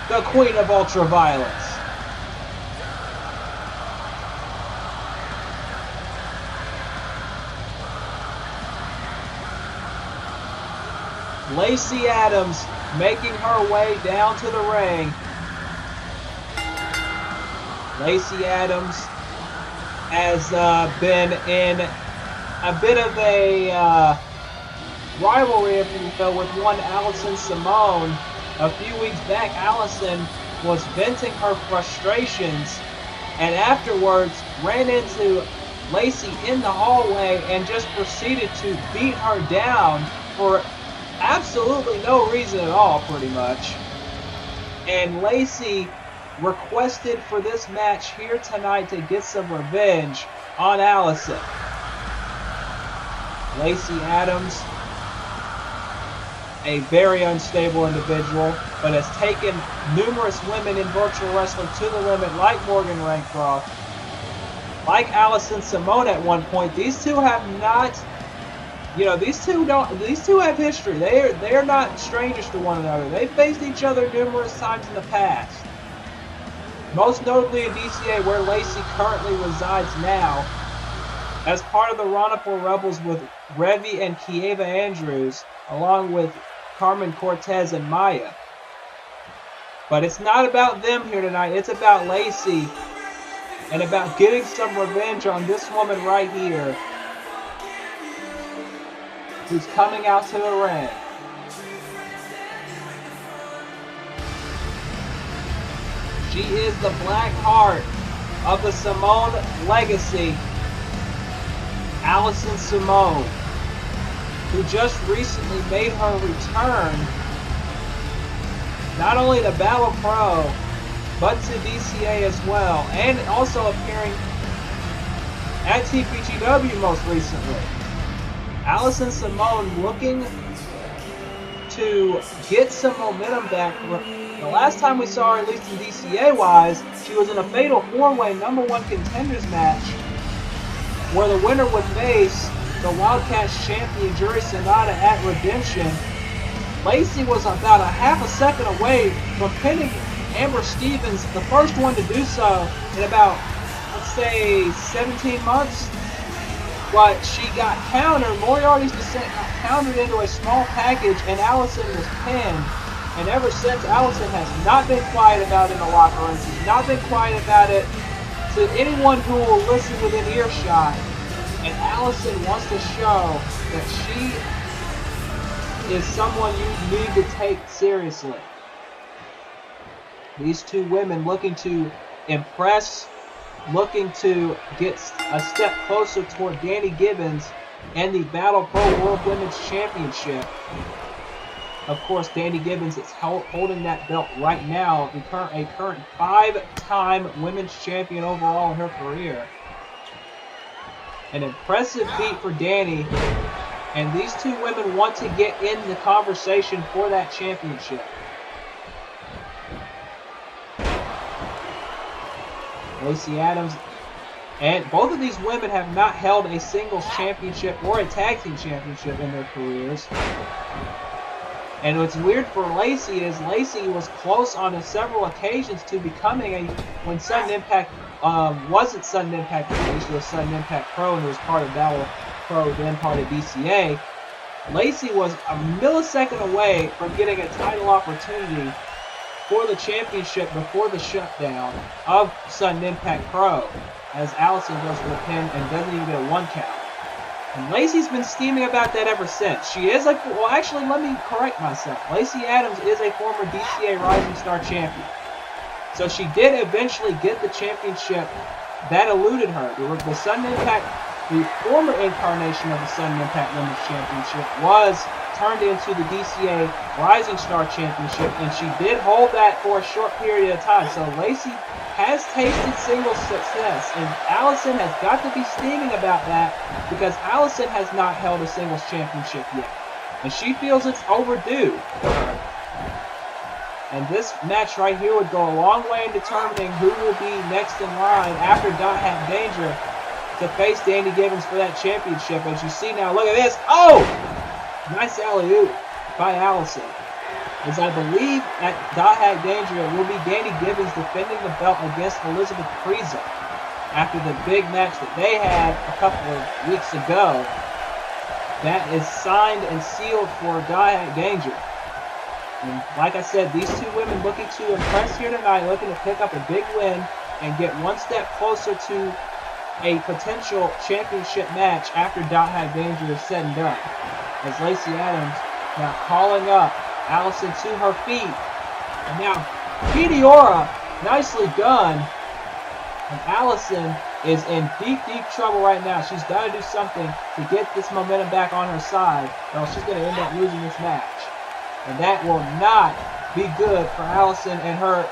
the Queen of Ultraviolence. Lacey Adams making her way down to the ring. Lacey Adams has been in a bit of a rivalry, if you will, with one Allison Simone. A few weeks back, Allison was venting her frustrations and afterwards ran into Lacey in the hallway and just proceeded to beat her down for absolutely no reason at all, pretty much. And Lacey requested for this match here tonight to get some revenge on Allison. Lacey Adams, a very unstable individual, but has taken numerous women in virtual wrestling to the limit, like Morgan Rancroft, like Allison Simone at one point. These two have not, these two have history. They're not strangers to one another. They've faced each other numerous times in the past. Most notably in DCA, where Lacey currently resides now, as part of the Ronapur Rebels with Revy and Kieva Andrews, along with Carmen Cortez and Maya. But it's not about them here tonight. It's about Lacey and about getting some revenge on this woman right here, who's coming out to the ring. She is the black heart of the Simone legacy, Allison Simone, who just recently made her return not only to Battle Pro, but to DCA as well, and also appearing at TPGW most recently. Allison Simone looking to get some momentum back. The last time we saw her, at least in DCA-wise, she was in a Fatal 4-Way number 1 contenders match where the winner would face the Wildcats champion Jury Sonata at Redemption. Lacey was about a half a second away from pinning Amber Stevens, the first one to do so in about, let's say, 17 months. But she got countered. Moriarty's descent got countered into a small package, and Allison was pinned. And ever since, Allison has not been quiet about it in the locker room. She's not been quiet about it to anyone who will listen within earshot. And Allison wants to show that she is someone you need to take seriously. These two women looking to impress, looking to get a step closer toward Danny Gibbons and the Battle Pro World Women's Championship. Of course, Danny Gibbons is holding that belt right now, a current 5-time women's champion overall in her career. An impressive feat for Danny, And these two women want to get in the conversation for that championship. Lacey Adams, and both of these women have not held a singles championship or a tag team championship in their careers. And what's weird for Lacey is Lacey was close on several occasions to becoming when Sudden Impact wasn't Sudden Impact, she was Sudden Impact Pro and was part of Battle Pro, then part of DCA. Lacey was a millisecond away from getting a title opportunity for the championship before the shutdown of Sudden Impact Pro, as Allison goes for the pin and doesn't even get a 1 count. And Lacey's been steaming about that ever since. She is well, actually, let me correct myself. Lacey Adams is a former DCA Rising Star champion. So she did eventually get the championship that eluded her. The Sudden Impact, the former incarnation of the Sudden Impact Women's Championship, was turned into the DCA Rising Star Championship, and she did hold that for a short period of time. So Lacey has tasted singles success, and Allison has got to be steaming about that because Allison has not held a singles championship yet, and she feels it's overdue for her. And this match right here would go a long way in determining who will be next in line after Dot Hat Danger to face Danny Gibbons for that championship. As you see now, look at this. Oh! Nice alley-oop by Allison. As I believe at Dot Hat Danger, it will be Danny Gibbons defending the belt against Elizabeth Priza after the big match that they had a couple of weeks ago. That is signed and sealed for Dot Hat Danger. And like I said, these two women looking to impress here tonight, looking to pick up a big win and get one step closer to a potential championship match after Dot Hat Danger is said and done. As Lacey Adams now calling up Allison to her feet. And now Meteora, nicely done. And Allison is in deep, deep trouble right now. She's got to do something to get this momentum back on her side, or else she's going to end up losing this match. And that will not be good for Allison and her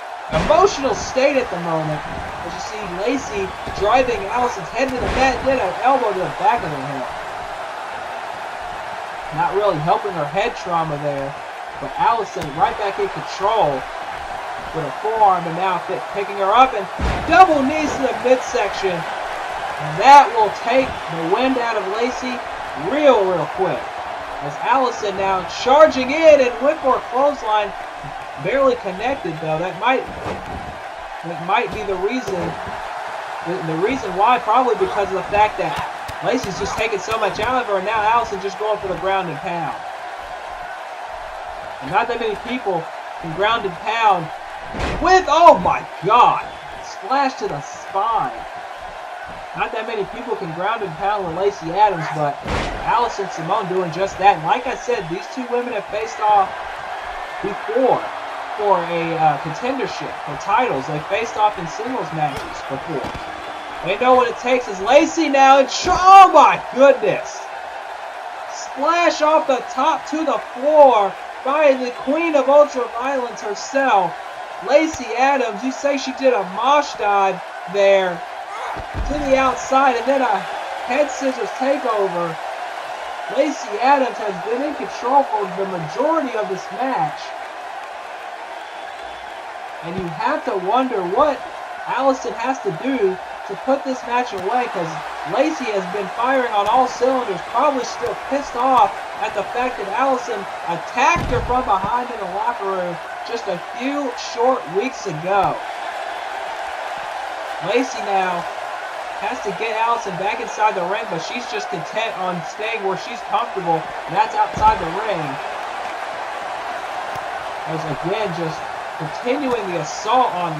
emotional state at the moment. As you see Lacey driving Allison's head to the mat, then an elbow to the back of the head. Not really helping her head trauma there, but Allison right back in control with a forearm, and now picking her up and double knees to the midsection. And that will take the wind out of Lacey real quick. As Allison now charging in and went for a clothesline, barely connected though. That might be the reason. The reason why, probably because of the fact that Lacey's just taking so much out of her, and now Allison just going for the ground and pound. And not that many people can ground and pound with, oh my God, splash to the spine. Not that many people can ground and pound with Lacey Adams, but Allison Simone doing just that. And like I said, these two women have faced off before for a contendership, for titles. They faced off in singles matches before. They know what it takes. As Lacey now, and oh my goodness! Splash off the top to the floor by the Queen of Ultraviolence herself, Lacey Adams. You say she did a mosh dive there to the outside, and then a head scissors takeover. Lacey Adams has been in control for the majority of this match. And you have to wonder what Allison has to do to put this match away, because Lacey has been firing on all cylinders, probably still pissed off at the fact that Allison attacked her from behind in the locker room just a few short weeks ago. Lacey now has to get Allison back inside the ring, but she's just content on staying where she's comfortable, and that's outside the ring. As again, just continuing the assault on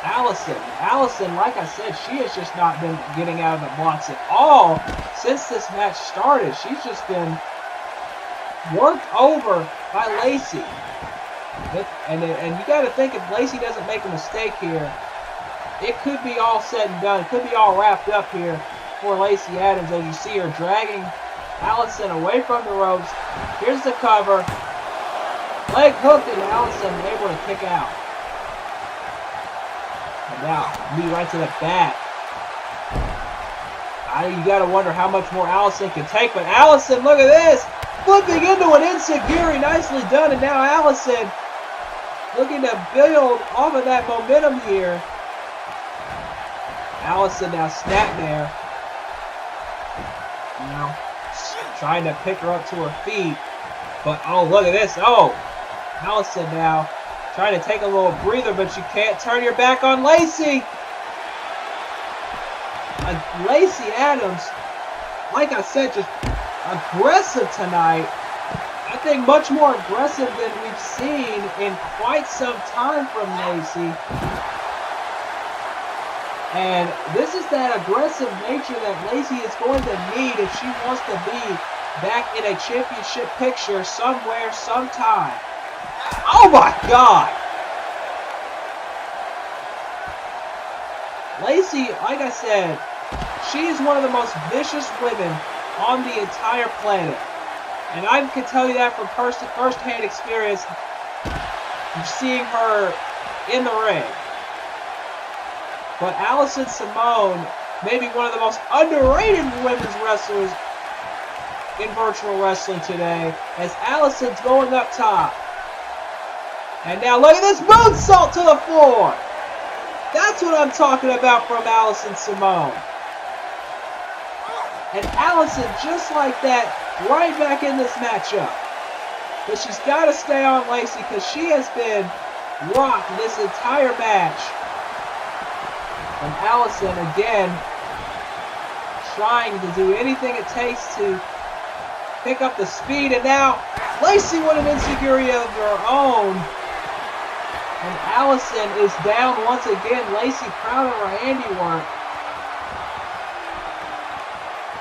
Allison. Allison, like I said, she has just not been getting out of the blocks at all since this match started. She's just been worked over by Lacey. And you got to think, if Lacey doesn't make a mistake here, it could be all said and done. It could be all wrapped up here for Lacey Adams, as you see her dragging Allison away from the ropes. Here's the cover. Leg hooked, and Allison able to kick out. And now, knee right to the back. You got to wonder how much more Allison can take. But Allison, look at this. Flipping into an enziguri. Nicely done. And now Allison looking to build off of that momentum here. Allison now snap there. Now trying to pick her up to her feet. But, oh, look at this. Oh, Allison now trying to take a little breather, but you can't turn your back on Lacey. Lacey Adams, like I said, just aggressive tonight. I think much more aggressive than we've seen in quite some time from Lacey. And this is that aggressive nature that Lacey is going to need if she wants to be back in a championship picture somewhere, sometime. Oh my God! Lacey, like I said, she is one of the most vicious women on the entire planet. And I can tell you that from first-hand experience of seeing her in the ring. But Allison Simone may be one of the most underrated women's wrestlers in virtual wrestling today, as Allison's going up top. And now look at this moonsault to the floor. That's what I'm talking about from Allison Simone. And Allison, just like that, right back in this matchup. But she's got to stay on Lacey because she has been rocked this entire match. And Allison, again, trying to do anything it takes to pick up the speed. And now, Lacey with an enziguri of her own. And Allison is down once again. Lacey proud of her handiwork.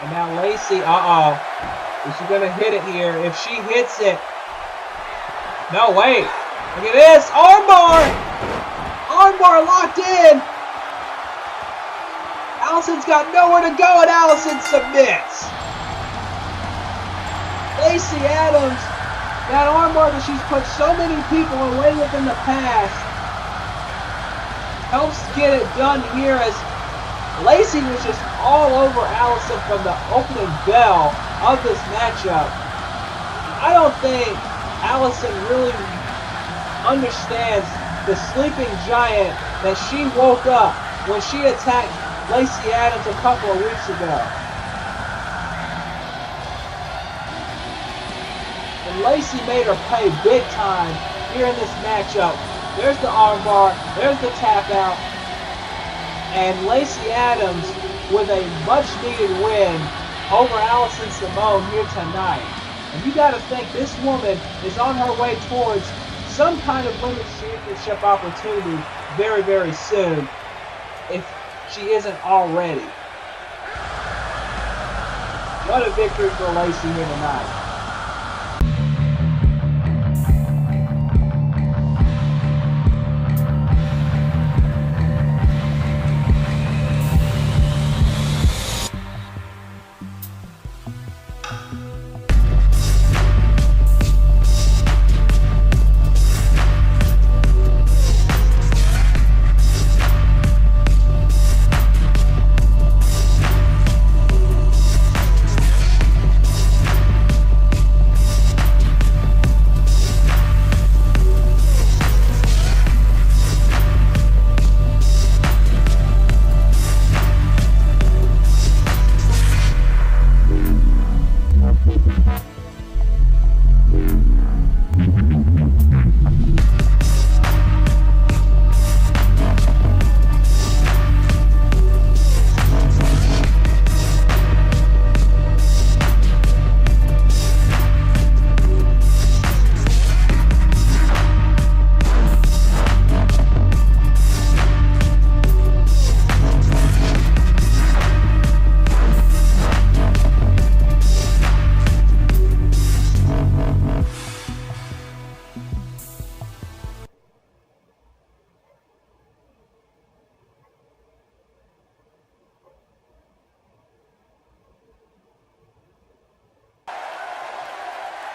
And now Lacey, is she going to hit it here? If she hits it. No, wait. Look at this. Armbar! Armbar locked in. Allison's got nowhere to go, and Allison submits. Lacey Adams, that armbar that she's put so many people away with in the past, helps get it done here as Lacey was just all over Allison from the opening bell of this matchup. I don't think Allison really understands the sleeping giant that she woke up when she attacked Lacey Adams a couple of weeks ago. And Lacey made her pay big time here in this matchup. There's the armbar, there's the tap out, and Lacey Adams with a much needed win over Allison Simone here tonight. And you got to think this woman is on her way towards some kind of women's championship opportunity very, very soon, if she isn't already. What a victory for Lacey here tonight.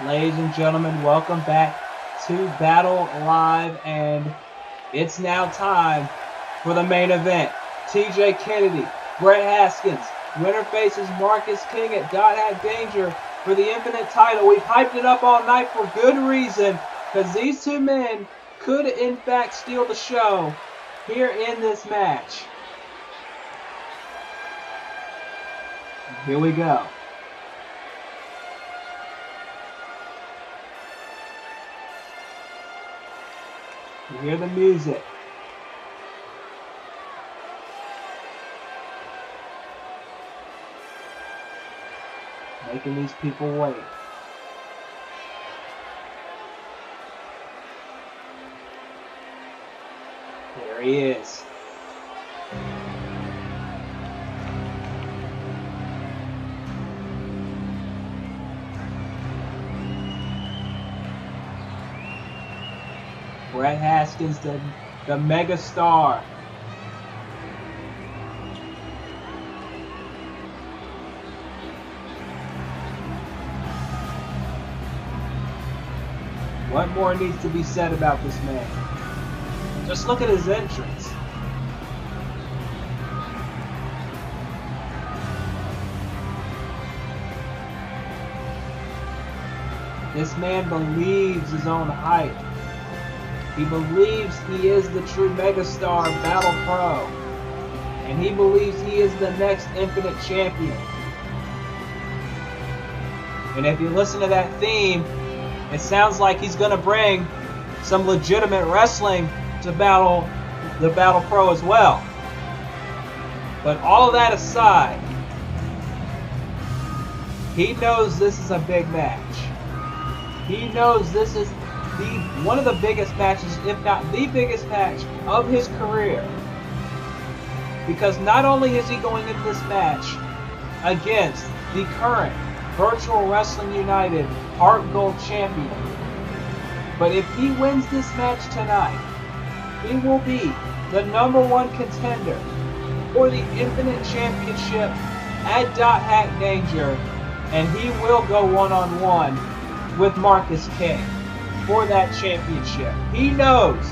Ladies and gentlemen, welcome back to Battle Live, and it's now time for the main event. TJ Kennedy, Brett Haskins Winner faces Marcus King at Dot Hack Danger for the Infinite title. We've hyped it up all night for good reason, because these two men could in fact steal the show here in this match. Here we go. You hear the music. Making these people wait. There he is. Brett Haskins, the mega star. What more needs to be said about this man? Just look at his entrance. This man believes his own hype. He believes he is the true megastar of Battle Pro. And he believes he is the next Infinite Champion. And if you listen to that theme, it sounds like he's going to bring some legitimate wrestling to the Battle Pro as well. But all of that aside, he knows this is a big match. He knows this is one of the biggest matches, if not the biggest match of his career. Because not only is he going into this match against the current Virtual Wrestling United Heart Gold Champion, but if he wins this match tonight, he will be the #1 contender for the Infinite Championship at Dot Hack Danger, and he will go one-on-one with Marcus King for that championship. He knows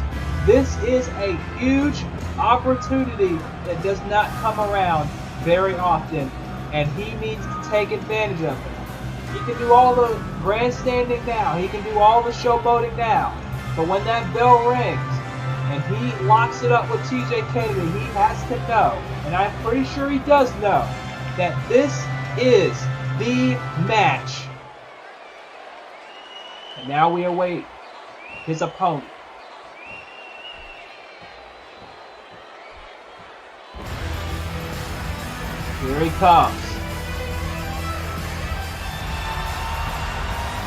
this is a huge opportunity that does not come around very often, and he needs to take advantage of it. He can do all the grandstanding now, he can do all the showboating now, but when that bell rings and he locks it up with TJ Kennedy, he has to know, and I'm pretty sure he does know, that this is the match. And now we await his opponent. Here he comes.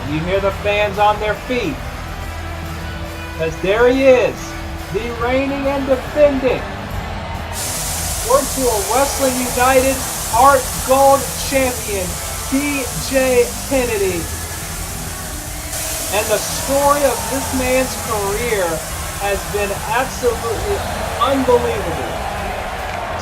And you hear the fans on their feet. Because there he is, the reigning and defending Virtual Wrestling United Heart Gold Champion, TJ Kennedy. And the story of this man's career has been absolutely unbelievable.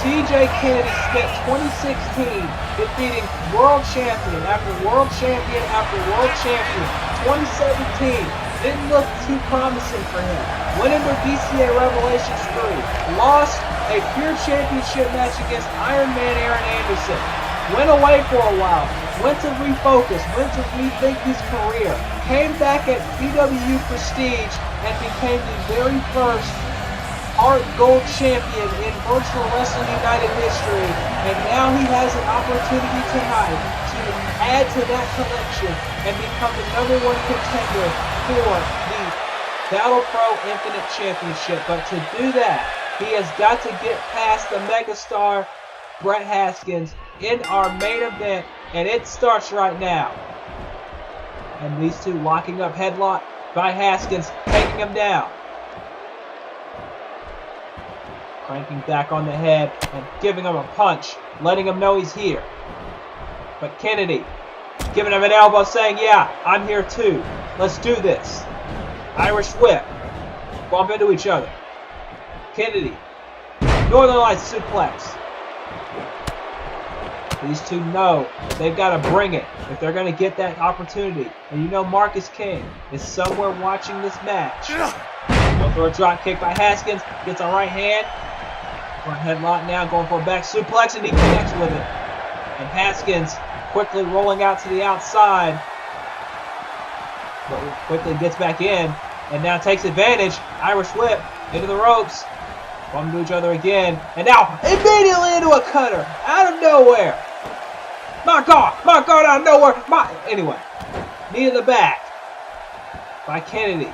TJ Kennedy spent 2016 defeating world champion after world champion after world champion. 2017 didn't look too promising for him. Went into DCA Revelations 3. Lost a pure championship match against Iron Man Aaron Anderson. Went away for a while. Went to refocus. Went to rethink his career. Came back at PW Prestige and became the very first Heart Gold Champion in Virtual Wrestling United history. And now he has an opportunity tonight to add to that collection and become the #1 contender for the Battle Pro Infinite Championship. But to do that, he has got to get past the megastar Brett Haskins in our main event, and it starts right now. And these two locking up, headlock by Haskins, taking him down. Cranking back on the head and giving him a punch, letting him know he's here. But Kennedy giving him an elbow, saying, yeah, I'm here too. Let's do this. Irish whip. Bump into each other. Kennedy. Northern Lights suplex. These two know they've got to bring it if they're going to get that opportunity. And you know Marcus King is somewhere watching this match. Going for a drop kick by Haskins. Gets a right hand. Front headlock now. Going for a back suplex, and he connects with it. And Haskins quickly rolling out to the outside. But quickly gets back in and now takes advantage. Irish whip into the ropes. Bump into each other again. And now immediately into a cutter out of nowhere. My God, out of nowhere. Anyway, knee to the back by Kennedy.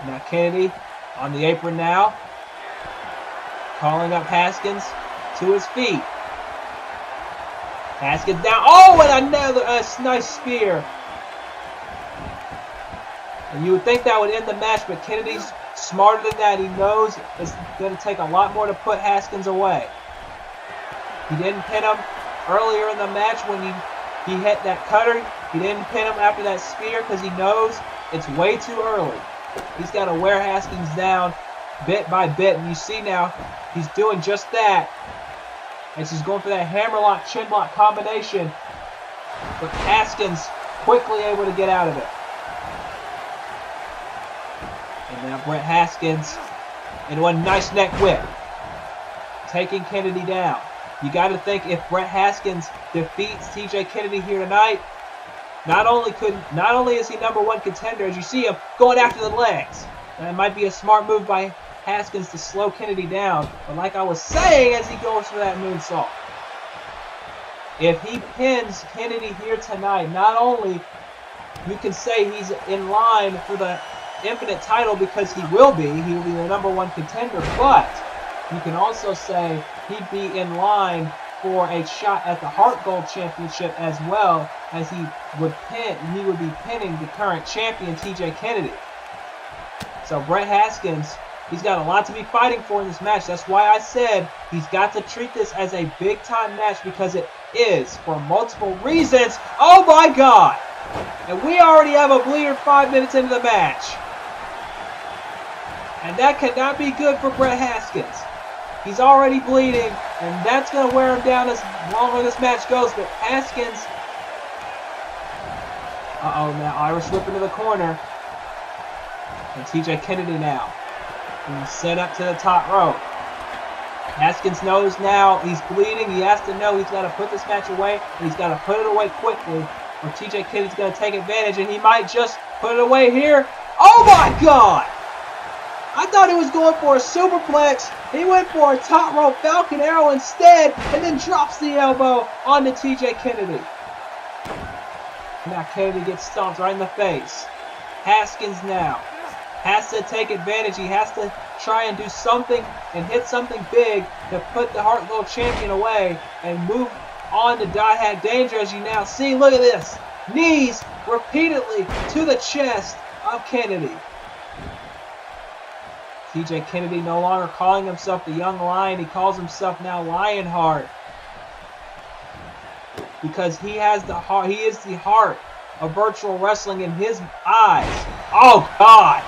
Now Kennedy on the apron now. Calling up Haskins to his feet. Haskins down. Oh, and another nice spear. And you would think that would end the match, but Kennedy's smarter than that. He knows it's going to take a lot more to put Haskins away. He didn't pin him earlier in the match when he hit that cutter. He didn't pin him after that spear because he knows it's way too early. He's got to wear Haskins down bit by bit, and you see now he's doing just that. And she's going for that hammerlock, chinlock combination. But Haskins quickly able to get out of it. And now Brett Haskins into a nice neck whip. Taking Kennedy down. You got to think if Brett Haskins defeats TJ Kennedy here tonight, not only is he #1 contender, as you see him going after the legs. And it might be a smart move by Haskins to slow Kennedy down, but like I was saying as he goes for that moonsault, if he pins Kennedy here tonight, not only you can say he's in line for the Infinite title because he will be the #1 contender, but you can also say he'd be in line for a shot at the Heart Gold Championship as well, as he would be pinning the current champion TJ Kennedy. So Brett Haskins, he's got a lot to be fighting for in this match. That's why I said he's got to treat this as a big-time match, because it is for multiple reasons. Oh my God! And we already have a bleeder 5 minutes into the match. And that cannot be good for Brett Haskins. He's already bleeding, and that's going to wear him down as longer this match goes. But Haskins... now Irish whip into the corner. And TJ Kennedy now. And he's set up to the top rope. Haskins knows now he's bleeding. He has to know he's got to put this match away, and he's got to put it away quickly, or TJ Kennedy's going to take advantage, and he might just put it away here. Oh my God! I thought he was going for a superplex. He went for a top rope Falcon Arrow instead, and then drops the elbow onto TJ Kennedy. Now Kennedy gets stomped right in the face. Haskins now has to take advantage. He has to try and do something and hit something big to put the Heart Gold champion away and move on to Die Hack Danger. As you now see, look at this. Knees repeatedly to the chest of Kennedy. TJ Kennedy no longer calling himself the Young Lion. He calls himself now Lionheart, because he has the heart. He is the heart of virtual wrestling in his eyes. Oh God!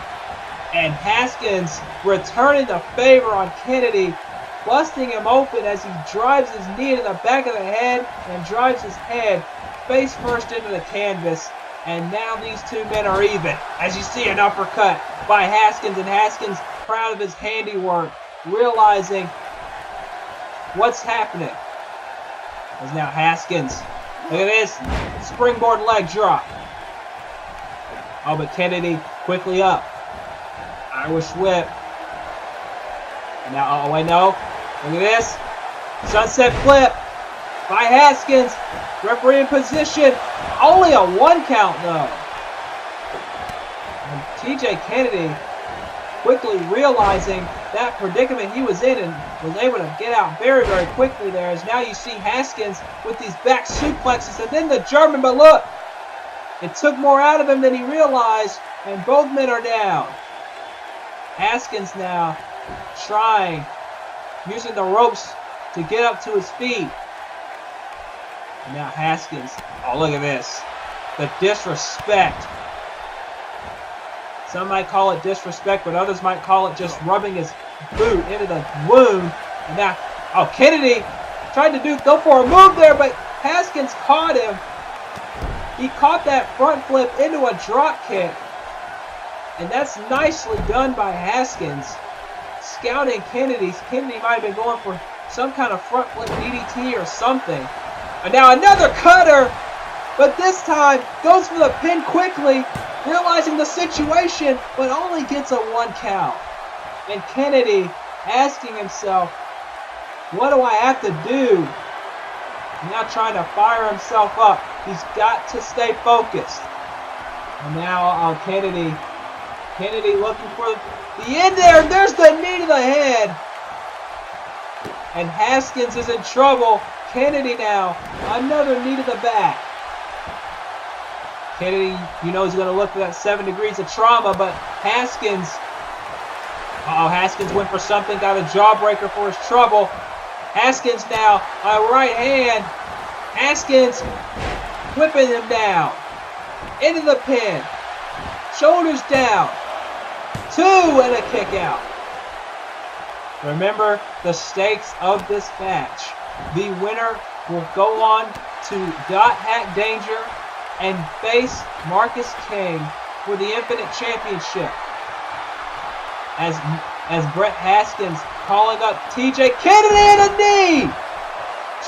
And Haskins returning the favor on Kennedy, busting him open as he drives his knee into the back of the head and drives his head face first into the canvas. And now these two men are even, as you see an uppercut by Haskins, and Haskins proud of his handiwork, realizing what's happening. As now Haskins, look at this, springboard leg drop. Oh, but Kennedy quickly up. Irish whip. And now, oh wait, no. Look at this. Sunset flip by Haskins. Referee in position. Only a 1 count though. And TJ Kennedy quickly realizing that predicament he was in and was able to get out very, very quickly there. As now you see Haskins with these back suplexes and then the German, but look, it took more out of him than he realized, and both men are down. Haskins now trying, using the ropes to get up to his feet. And now Haskins, oh look at this, the disrespect. Some might call it disrespect, but others might call it just rubbing his boot into the wound. And now, oh, Kennedy tried to go for a move there, but Haskins caught him. He caught that front flip into a drop kick. And that's nicely done by Haskins. Scouting Kennedy. Kennedy might have been going for some kind of front flip DDT or something. And now another cutter, but this time goes for the pin quickly, realizing the situation, but only gets a 1 count. And Kennedy asking himself, what do I have to do? Now trying to fire himself up. He's got to stay focused. And now Kennedy looking for the end there. There's the knee to the head. And Haskins is in trouble. Kennedy now, another knee to the back. Kennedy, he's going to look for that 7 degrees of trauma, but Haskins went for something, got a jawbreaker for his trouble. Haskins now, a right hand. Haskins whipping him down. Into the pin. Shoulders down. 2 and a kick out. Remember the stakes of this match. The winner will go on to Dot Hack Danger and face Marcus King for the Infinite Championship. As Brett Haskins calling up TJ Kennedy and a knee!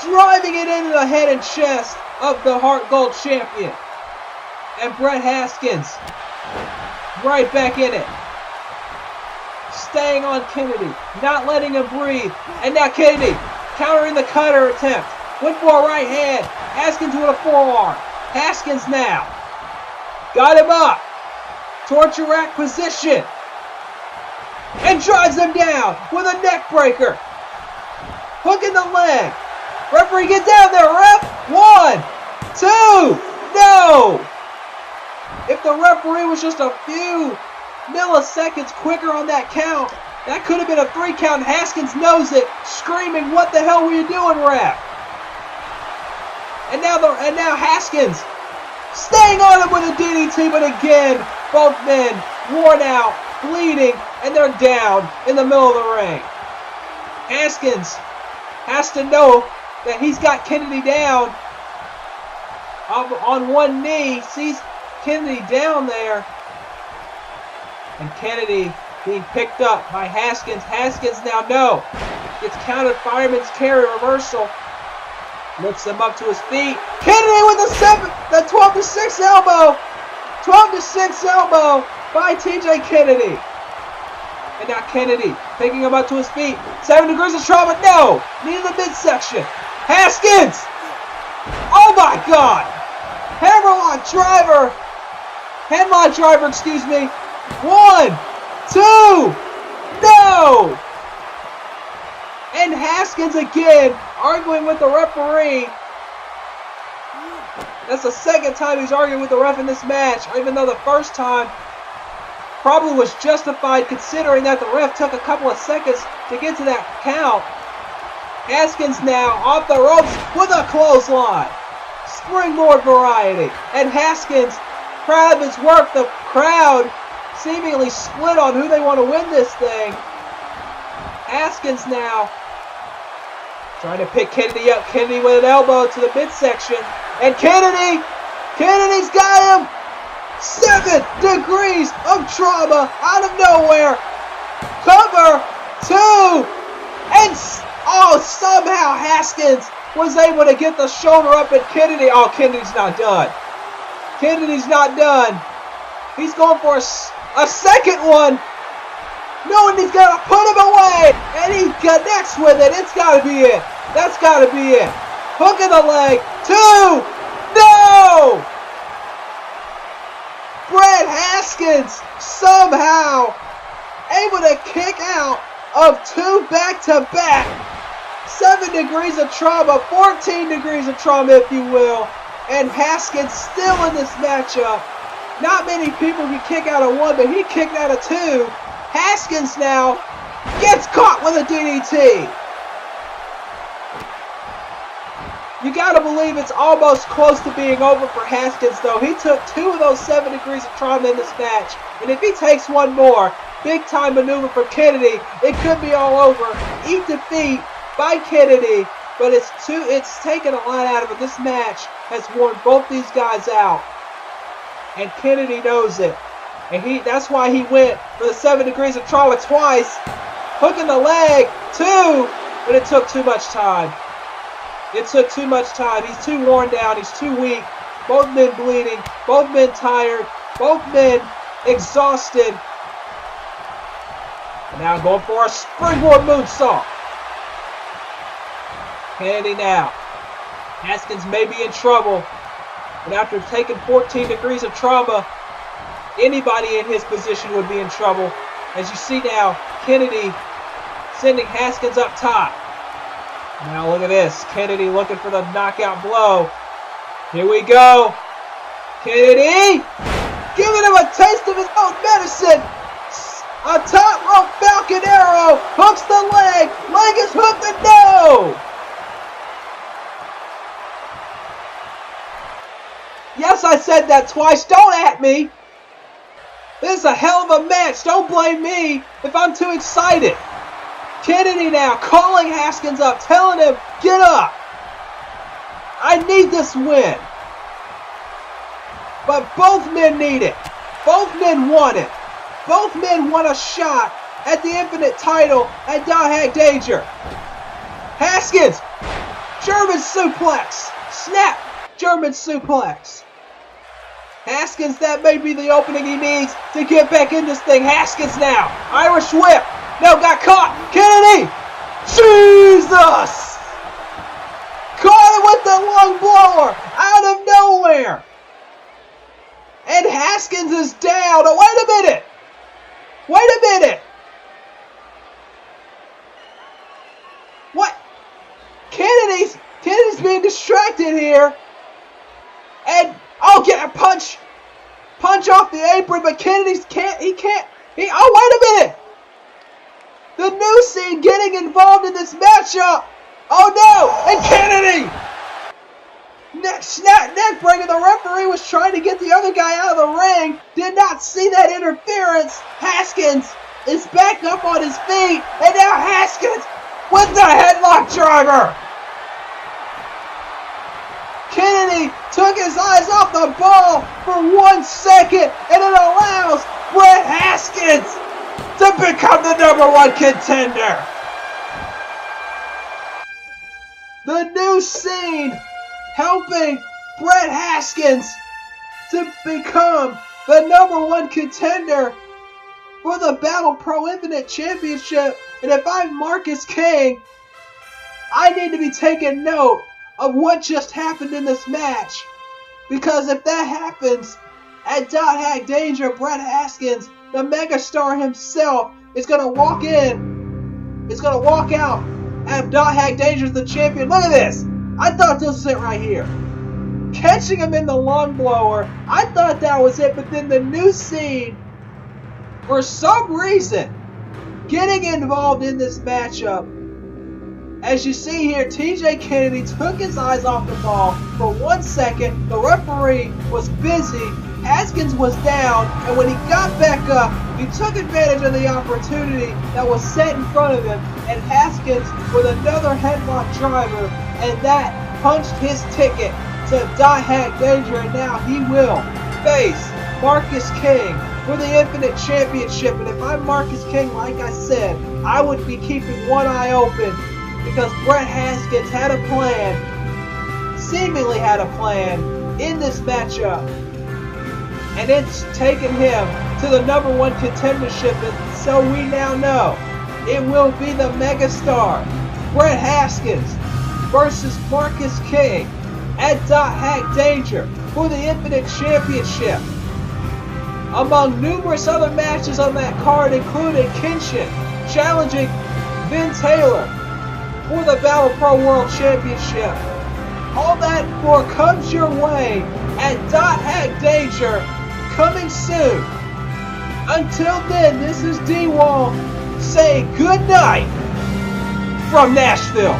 Driving it into the head and chest of the Heart Gold champion. And Brett Haskins right back in it. Staying on Kennedy, not letting him breathe. And now Kennedy countering the cutter attempt. Went for a right hand. Haskins with a forearm. Haskins now. Got him up. Torture rack position. And drives him down with a neck breaker. Hook in the leg. Referee, get down there, ref. 1, 2, no. If the referee was just a few milliseconds quicker on that count, that could have been a 3 count. Haskins knows it, screaming, "What the hell were you doing, ref?" And now Haskins staying on him with a DDT, but again, both men worn out, bleeding, and they're down in the middle of the ring. Haskins has to know that he's got Kennedy down on one knee, sees Kennedy down there, and Kennedy being picked up by Haskins. Haskins now gets counted fireman's carry reversal, lifts him up to his feet. Kennedy with the 12-6 elbow, 12-6 elbow by TJ Kennedy. And now Kennedy picking him up to his feet. 7 degrees of trauma, no! Knee to the midsection. Haskins! Oh my God! Headlock driver, excuse me. 1, 2, no! And Haskins again arguing with the referee. That's the second time he's arguing with the ref in this match, even though the first time probably was justified considering that the ref took a couple of seconds to get to that count. Haskins now off the ropes with a clothesline. Springboard variety. And Haskins, proud of his work, the crowd seemingly split on who they want to win this thing. Haskins now trying to pick Kennedy up. Kennedy with an elbow to the midsection. And Kennedy's got him. 7 degrees of trauma out of nowhere. Cover 2. And somehow Haskins was able to get the shoulder up at Kennedy. Oh, Kennedy's not done. Kennedy's not done. He's going for a second one. Knowing he's got to put him away. And he connects with it. It's got to be it. That's got to be it. Hook in the leg. 2. No! Brett Haskins somehow able to kick out of 2 back-to-back. 7 degrees of trauma, 14 degrees of trauma, if you will. And Haskins still in this matchup. Not many people can kick out of 1, but he kicked out of 2. Haskins now gets caught with a DDT. You gotta believe it's almost close to being over for Haskins, though. He took 2 of those 7 degrees of trauma in this match. And if he takes 1 more, big time maneuver for Kennedy, it could be all over. Defeat by Kennedy, but it's taken a lot out of it. This match has worn both these guys out. And Kennedy knows it. And that's why he went for the 7 degrees of trauma twice. Hook in the leg, 2, but it took too much time. It took too much time. He's too worn down. He's too weak. Both men bleeding. Both men tired. Both men exhausted. And now going for a springboard moonsault. Kennedy now. Haskins may be in trouble. But after taking 14 degrees of trauma, anybody in his position would be in trouble. As you see now, Kennedy sending Haskins up top. Now look at this. Kennedy looking for the knockout blow. Here we go. Kennedy giving him a taste of his own medicine. A top rope Falcon Arrow. Hooks the leg. Leg is hooked and no. Yes, I said that twice. Don't at me. This is a hell of a match. Don't blame me if I'm too excited. Kennedy now calling Haskins up, telling him, get up. I need this win. But both men need it. Both men want it. Both men want a shot at the Infinite title at Dot Danger. Haskins, German suplex. Snap, German suplex. Haskins, that may be the opening he needs to get back in this thing. Haskins now, Irish whip. No, got caught. Kennedy! Jesus! Caught him with the lung blower out of nowhere. And Haskins is down. Oh, wait a minute. Wait a minute. What? Kennedy's being distracted here. And, oh, get a punch. Punch off the apron, but Kennedy's can't. Oh, wait a minute. The new scene getting involved in this matchup. Oh no! And Kennedy! Neck breaker. The referee was trying to get the other guy out of the ring. Did not see that interference. Haskins is back up on his feet. And now Haskins with the headlock driver. Kennedy took his eyes off the ball for 1 second. And it allows Brett Haskins to become the #1 contender. The new scene helping Brett Haskins to become the #1 contender for the Battle Pro Infinite Championship. And if I'm Marcus King, I need to be taking note of what just happened in this match. Because if that happens at Dot Hack Danger, Brett Haskins, the megastar himself, is going to walk in. Is going to walk out at Dot Hack Danger as the champion. Look at this. I thought this was it right here. Catching him in the lung blower. I thought that was it. But then the new scene, for some reason, getting involved in this matchup. As you see here, TJ Kennedy took his eyes off the ball for 1 second. The referee was busy. Haskins was down, and when he got back up, he took advantage of the opportunity that was set in front of him, and Haskins with another headlock driver, and that punched his ticket to Dot Hack Danger, and now he will face Marcus King for the Infinite Championship. And if I'm Marcus King, like I said, I would be keeping one eye open, because Brett Haskins had a plan, seemingly had a plan in this matchup. And it's taken him to the #1 contendership, and so we now know it will be the megastar Brett Haskins versus Marcus King at Dot Hack Danger for the Infinite Championship. Among numerous other matches on that card included Kenshin challenging Ben Taylor for the Battle Pro World Championship. All that and more comes your way at Dot Hack Danger, coming soon. Until then, this is D. Wall saying good night from Nashville.